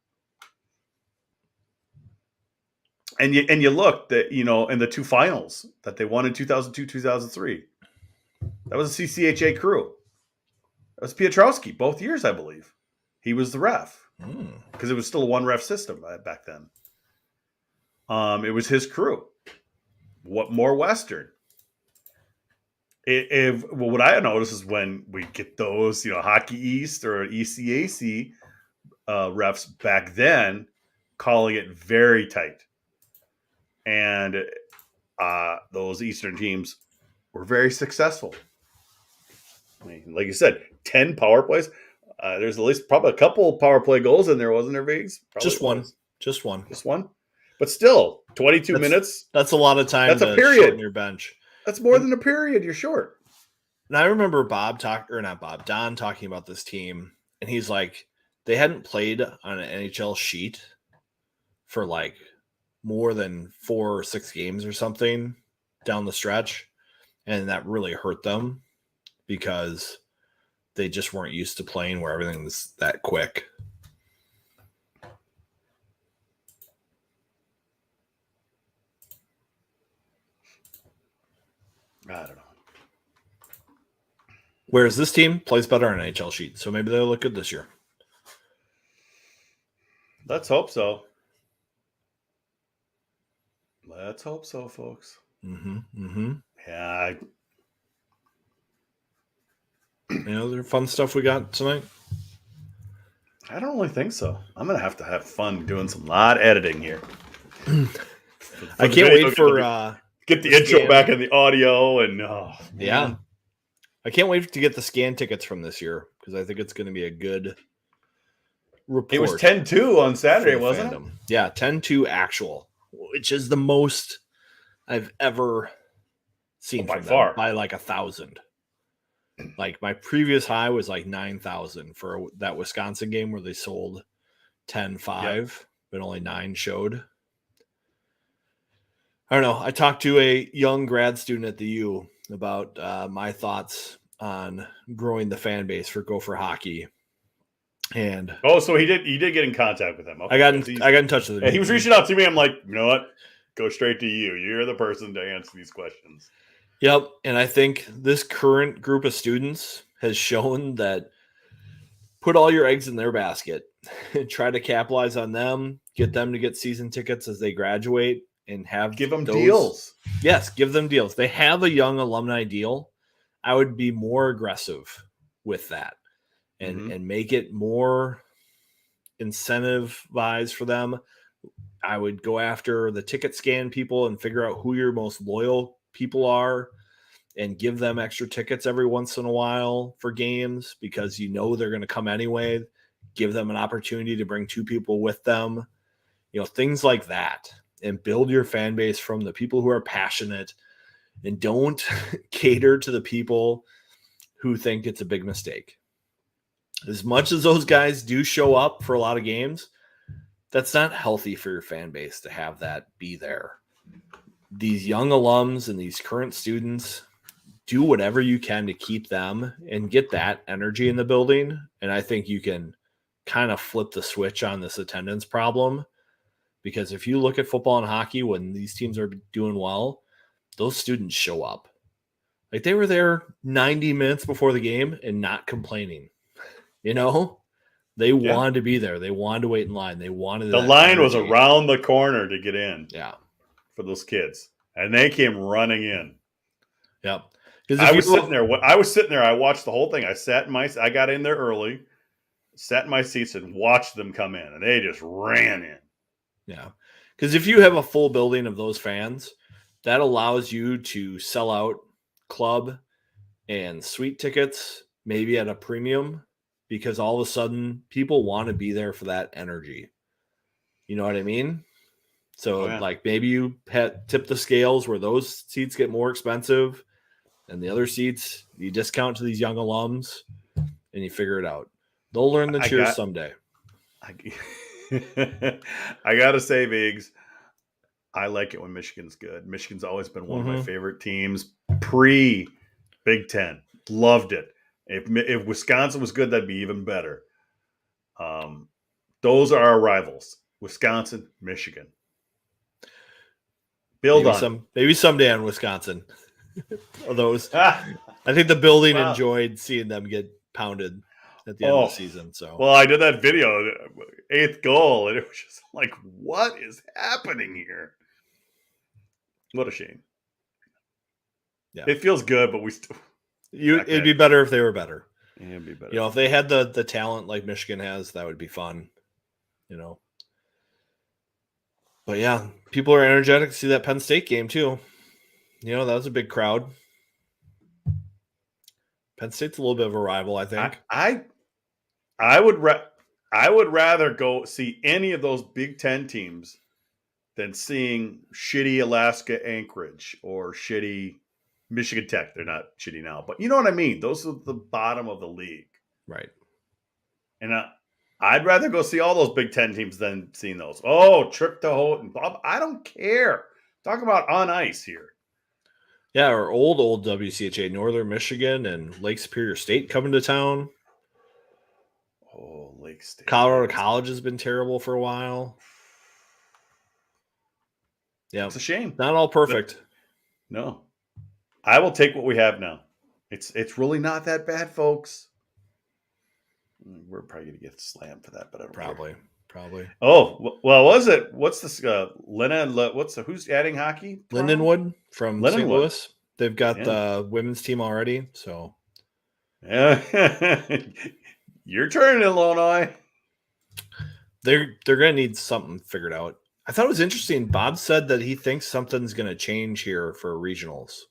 And you looked at, in the two finals that they won in 2002, 2003. That was a CCHA crew. That was Piotrowski both years, I believe. He was the ref because it was still a one ref system back then. It was his crew. What more Western? What I noticed is when we get those, Hockey East or ECAC refs back then, calling it very tight. And those Eastern teams were very successful. I mean, like you said, 10 power plays. There's at least probably a couple power play goals in there, wasn't there, Viggs? Just one. Was. Just one. Just one? But still, 22 minutes. That's a lot of time that's to a period. shorten your bench. That's more than a period. You're short. And I remember Don talking about this team, and he's like, they hadn't played on an NHL sheet for like more than 4 or 6 games or something down the stretch. And that really hurt them because they just weren't used to playing where everything was that quick. I don't know. Whereas this team plays better on an NHL sheet, so maybe they'll look good this year. Let's hope so. Let's hope so, folks. Yeah. Any other fun stuff we got tonight? I don't really think so. I'm going to have fun doing some lot editing here. I can't wait for... get the intro back in the audio and... yeah. I can't wait to get the scan tickets from this year because I think it's going to be a good report. It was 10-2 on Saturday, wasn't it? Yeah, 10-2 actual, which is the most I've ever seen by from far. them, by like 1,000. Like my previous high was like 9,000 for that Wisconsin game where they sold 10-5, but only 9 showed. I don't know. I talked to a young grad student at the U about my thoughts on growing the fan base for Gopher hockey. And so he did get in contact with him. Okay. I got in touch with him. Yeah, he was reaching out to me. I'm like, you know what? Go straight to you. You're the person to answer these questions. Yep. And I think this current group of students has shown that put all your eggs in their basket and try to capitalize on them, get them to get season tickets as they graduate and give them deals. Yes, give them deals. They have a young alumni deal. I would be more aggressive with that and make it more incentivized for them. I would go after the ticket scan people and figure out who your most loyal people are and give them extra tickets every once in a while for games because you know they're going to come anyway. Give them an opportunity to bring 2 people with them. Things like that. And build your fan base from the people who are passionate and don't cater to the people who think it's a big mistake. As much as those guys do show up for a lot of games, that's not healthy for your fan base to have that be there. These young alums and these current students, do whatever you can to keep them and get that energy in the building. And I think you can kind of flip the switch on this attendance problem. Because if you look at football and hockey, when these teams are doing well, those students show up. Like they were there 90 minutes before the game and not complaining. They wanted to be there. They wanted to wait in line. They wanted the line was around the corner to get in. Yeah, for those kids, and they came running in. Yep. I was sitting there. I watched the whole thing. I got in there early, sat in my seats, and watched them come in, and they just ran in. Yeah. Because if you have a full building of those fans, that allows you to sell out club and suite tickets, maybe at a premium, because all of a sudden people want to be there for that energy. You know what I mean? So like maybe you tip the scales where those seats get more expensive and the other seats you discount to these young alums and you figure it out. They'll learn the cheers someday. I gotta say, Viggs, I like it when Michigan's good. Michigan's always been one of my favorite teams pre-Big Ten. Loved it. If Wisconsin was good, that'd be even better. Those are our rivals: Wisconsin, Michigan. Maybe someday on Wisconsin. Those, I think the building enjoyed seeing them get pounded at the end of the season. So, well, I did that video, 8th goal, and it was just like, what is happening here? What a shame. Yeah, it feels good, but we still. It'd be better if they were better. Yeah, it'd be better. If they had the talent like Michigan has, that would be fun. But yeah, people are energetic to see that Penn State game too. That was a big crowd. Penn State's a little bit of a rival, I think. I would rather go see any of those Big Ten teams than seeing shitty Alaska Anchorage or shitty Michigan Tech. They're not shitty now, but you know what I mean? Those are the bottom of the league. Right. And I'd rather go see all those Big Ten teams than seeing those. Oh, trip to Houghton. I don't care. Talk about on ice here. Yeah, our old WCHA, Northern Michigan and Lake Superior State coming to town. Oh, Lake State. Colorado College has been terrible for a while. Yeah. It's a shame. Not all perfect. No. I will take what we have now. It's really not that bad, folks. We're probably going to get slammed for that, but I don't Probably. Oh, well, was it? What's this? Who's adding hockey? Lindenwood from St. Lindenwood. Louis. They've got the women's team already. So, yeah, your turn, Illinois. They're going to need something figured out. I thought it was interesting. Bob said that he thinks something's going to change here for regionals.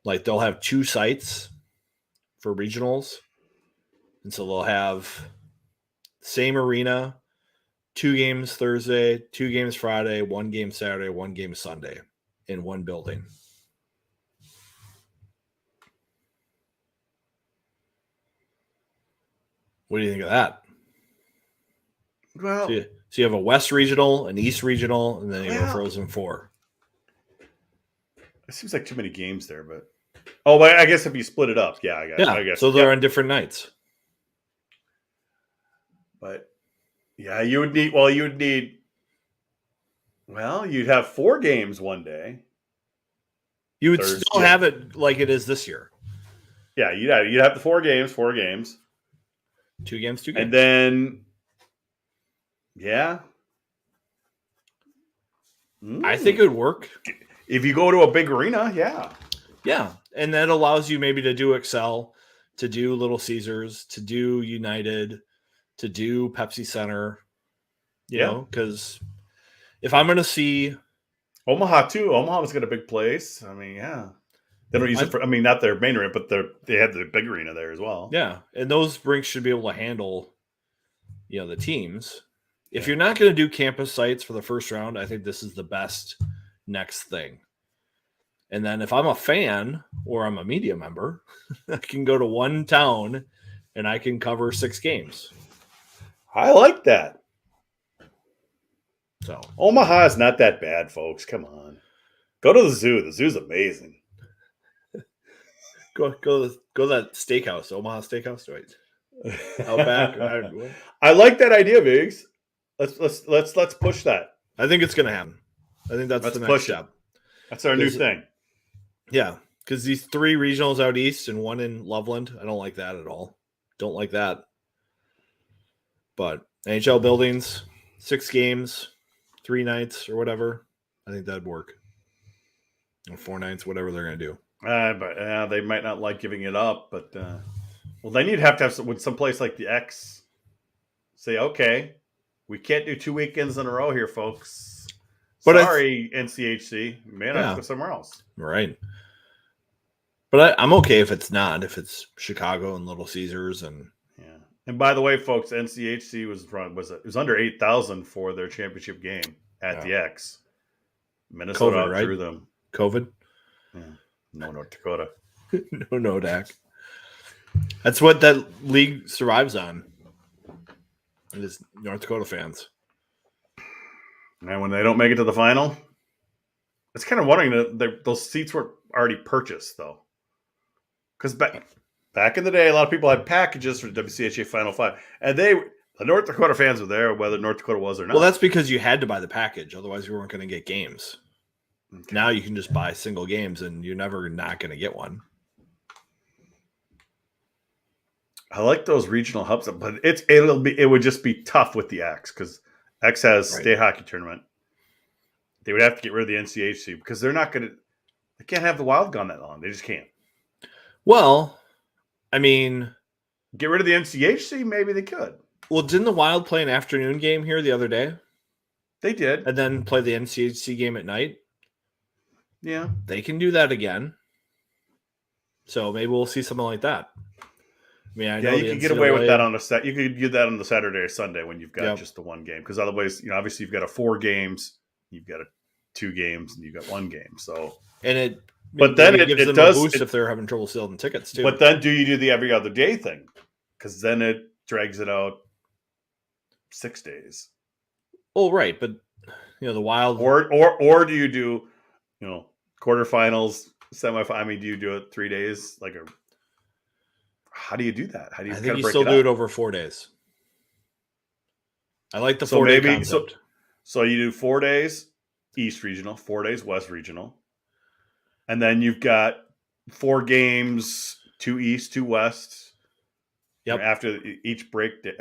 Like they'll have 2 sites for regionals. And so they'll have same arena, 2 games Thursday, 2 games Friday, 1 game Saturday, 1 game Sunday in one building. What do you think of that? Well, so you have a West Regional, an East Regional, and then you have a Frozen Four. It seems like too many games there, but I guess if you split it up, I guess. So they're on different nights. But you'd have 4 games one day. You would still have it like it is this year. Yeah, you'd have the 4 games. 2 games. And then, I think it would work. If you go to a big arena, Yeah, and that allows you maybe to do Excel, to do Little Caesars, to do United, to do Pepsi Center, you know, because if I'm going to see Omaha too, Omaha's got a big place. I mean, they don't use it for. I mean, not their main arena, but they have the big arena there as well. Yeah, and those rinks should be able to handle, the teams. If you're not going to do campus sites for the first round, I think this is the best next thing. And then if I'm a fan or I'm a media member, I can go to one town and I can cover 6 games. I like that. So Omaha is not that bad, folks. Come on. Go to the zoo. The zoo's amazing. Go to that steakhouse, Omaha Steakhouse, right? Outback. I like that idea, Biggs. Let's push that. I think it's gonna happen. I think that's the next step. That's our new thing. Yeah, because these 3 regionals out east and 1 in Loveland, I don't like that at all. Don't like that. But NHL buildings, 6 games, 3 nights or whatever, I think that'd work. Or 4 nights, whatever they're gonna do. But they might not like giving it up. But then you'd have to have some place like the X say, okay, we can't do 2 weekends in a row here, folks. But sorry, NCHC, you may have to go somewhere else. Right. But I'm okay if it's not. If it's Chicago and Little Caesars and And by the way, folks, NCHC was under 8,000 for their championship game at the X. Minnesota outdrew them. COVID. Yeah. No North Dakota. No Nodak. That's what that league survives on. It is North Dakota fans. And when they don't make it to the final, it's kind of wondering that those seats were already purchased, though. Because back in the day, a lot of people had packages for the WCHA Final 5. And the North Dakota fans were there, whether North Dakota was or not. Well, that's because you had to buy the package. Otherwise, you weren't going to get games. Okay. Now you can just buy single games, and you're never not going to get one. I like those regional hubs, but it would just be tough with the X because X has state hockey tournament. They would have to get rid of the NCHC because they can't have the Wild gone that long. They just can't. Well, I mean, get rid of the NCHC, maybe they could. Well, didn't the Wild play an afternoon game here the other day? They did. and then play the NCHC game at night. Yeah. They can do that again. So maybe we'll see something like that. I mean, I know you could get away with that on a You could do that on the Saturday or Sunday when you've got just the one game, because otherwise, obviously you've got 4 games, you've got 2 games, and you've got 1 game. So and but then it gives them does a boost if they're having trouble selling tickets too. But then do you do the every other day thing? Because then it drags it out 6 days. Oh, right, but the Wild or do you do quarterfinals, semifinal? I mean, do you do it 3 days? How do you do that? How do you? I think you still do it over 4 days. I like the 4-day concept. So you do 4 days East Regional, 4 days West Regional, and then you've got 4 games, 2 East, 2 West. Yep. After each break day,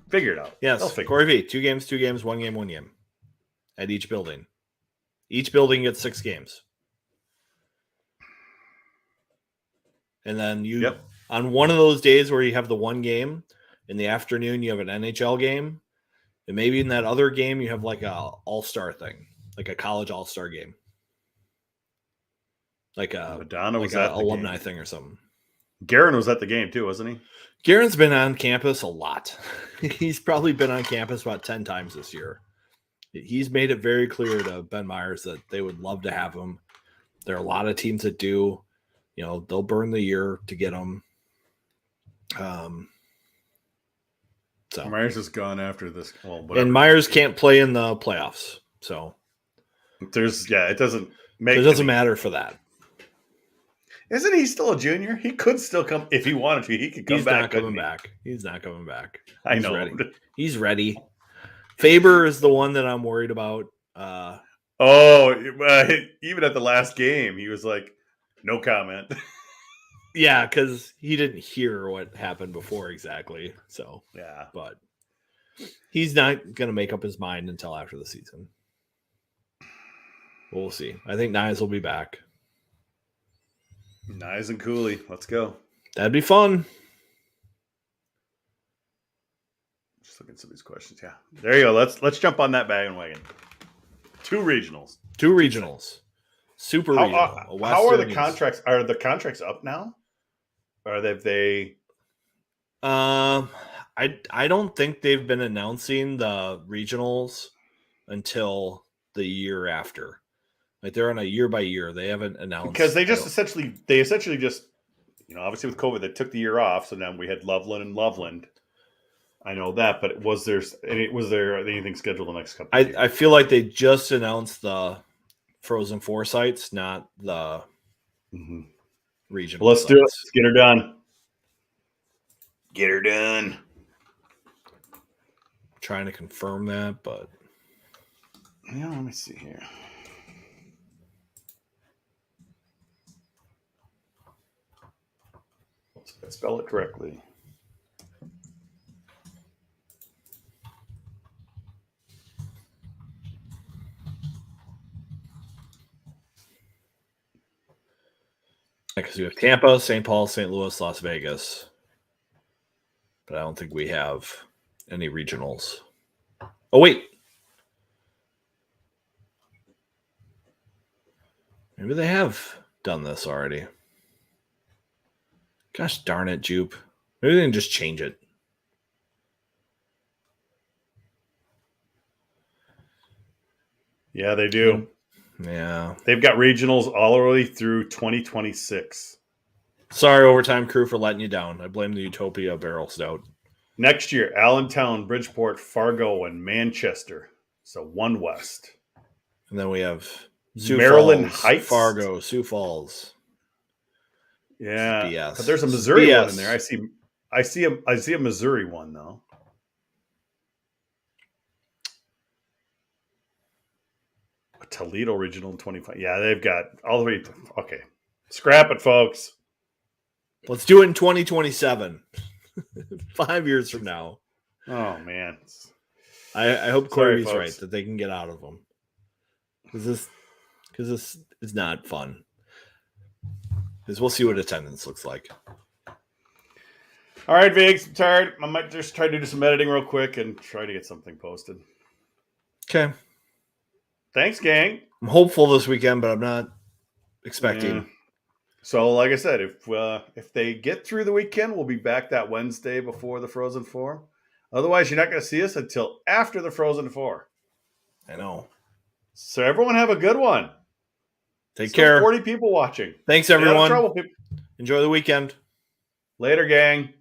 figure it out. Yes, Corey V. 2 games, 2 games, 1 game, 1 game at each building. Each building gets 6 games. And then on one of those days where you have the 1 game, in the afternoon you have an NHL game, and maybe in that other game you have like a all-star thing, like a college all-star game. Like a alumni thing or something. Garen was at the game too, wasn't he? Garen's been on campus a lot. He's probably been on campus about 10 times this year. He's made it very clear to Ben Myers that they would love to have him. There are a lot of teams that do. They'll burn the year to get him. So Myers has gone after this. And Myers can't play in the playoffs. So it doesn't matter for that. Isn't he still a junior? He could still come if he wanted to. He could come back. He's not coming back. I know. He's ready. Faber is the one that I'm worried about. Even at the last game, he was like, no comment. Yeah, because he didn't hear what happened before exactly. So, yeah. But he's not going to make up his mind until after the season. We'll see. I think Nyes will be back. Nyes and Cooley. Let's go. That'd be fun. Just looking at some of these questions. Yeah. There you go. Let's jump on that bandwagon. 2 regionals. Super regional. How are the contracts? Are the contracts up now? Or have they? I don't think they've been announcing the regionals until the year after. Like they're on a year by year. They haven't announced because they essentially just obviously with COVID they took the year off. So now we had Loveland. I know that, but was there anything scheduled the next couple? I feel like they just announced the Frozen Four sites, not the regional. Well, let's do it. Let's get her done. Get her done. I'm trying to confirm that, but let me see here. Let's spell it correctly. Because we have Tampa, St. Paul, St. Louis, Las Vegas. But I don't think we have any regionals. Oh, wait. Maybe they have done this already. Gosh darn it, Jupe. Maybe they can just change it. Yeah, they do. Yeah. They've got regionals all the way through 2026. Sorry, Overtime Crew, for letting you down. I blame the Utopia Barrel Stout. Next year, Allentown, Bridgeport, Fargo, and Manchester. So 1 West. And then we have Maryland Falls, Heights, Fargo, Sioux Falls. Yeah, BS. But there's a Missouri one in there. I see a Missouri one though. A Toledo Regional in 25. Yeah, they've got all the way. Okay, scrap it, folks. Let's do it in 2027. 5 years from now. Oh man, I hope Corey's right that they can get out of them. Because this is not fun. Because we'll see what attendance looks like. All right, Viggs, I'm tired. I might just try to do some editing real quick and try to get something posted. Okay. Thanks, gang. I'm hopeful this weekend, but I'm not expecting. Yeah. So, like I said, if they get through the weekend, we'll be back that Wednesday before the Frozen Four. Otherwise, you're not going to see us until after the Frozen Four. I know. So, everyone have a good one. Take Still care. 40 people watching. Thanks, Stay out of everyone. trouble, people. Enjoy the weekend. Later, gang.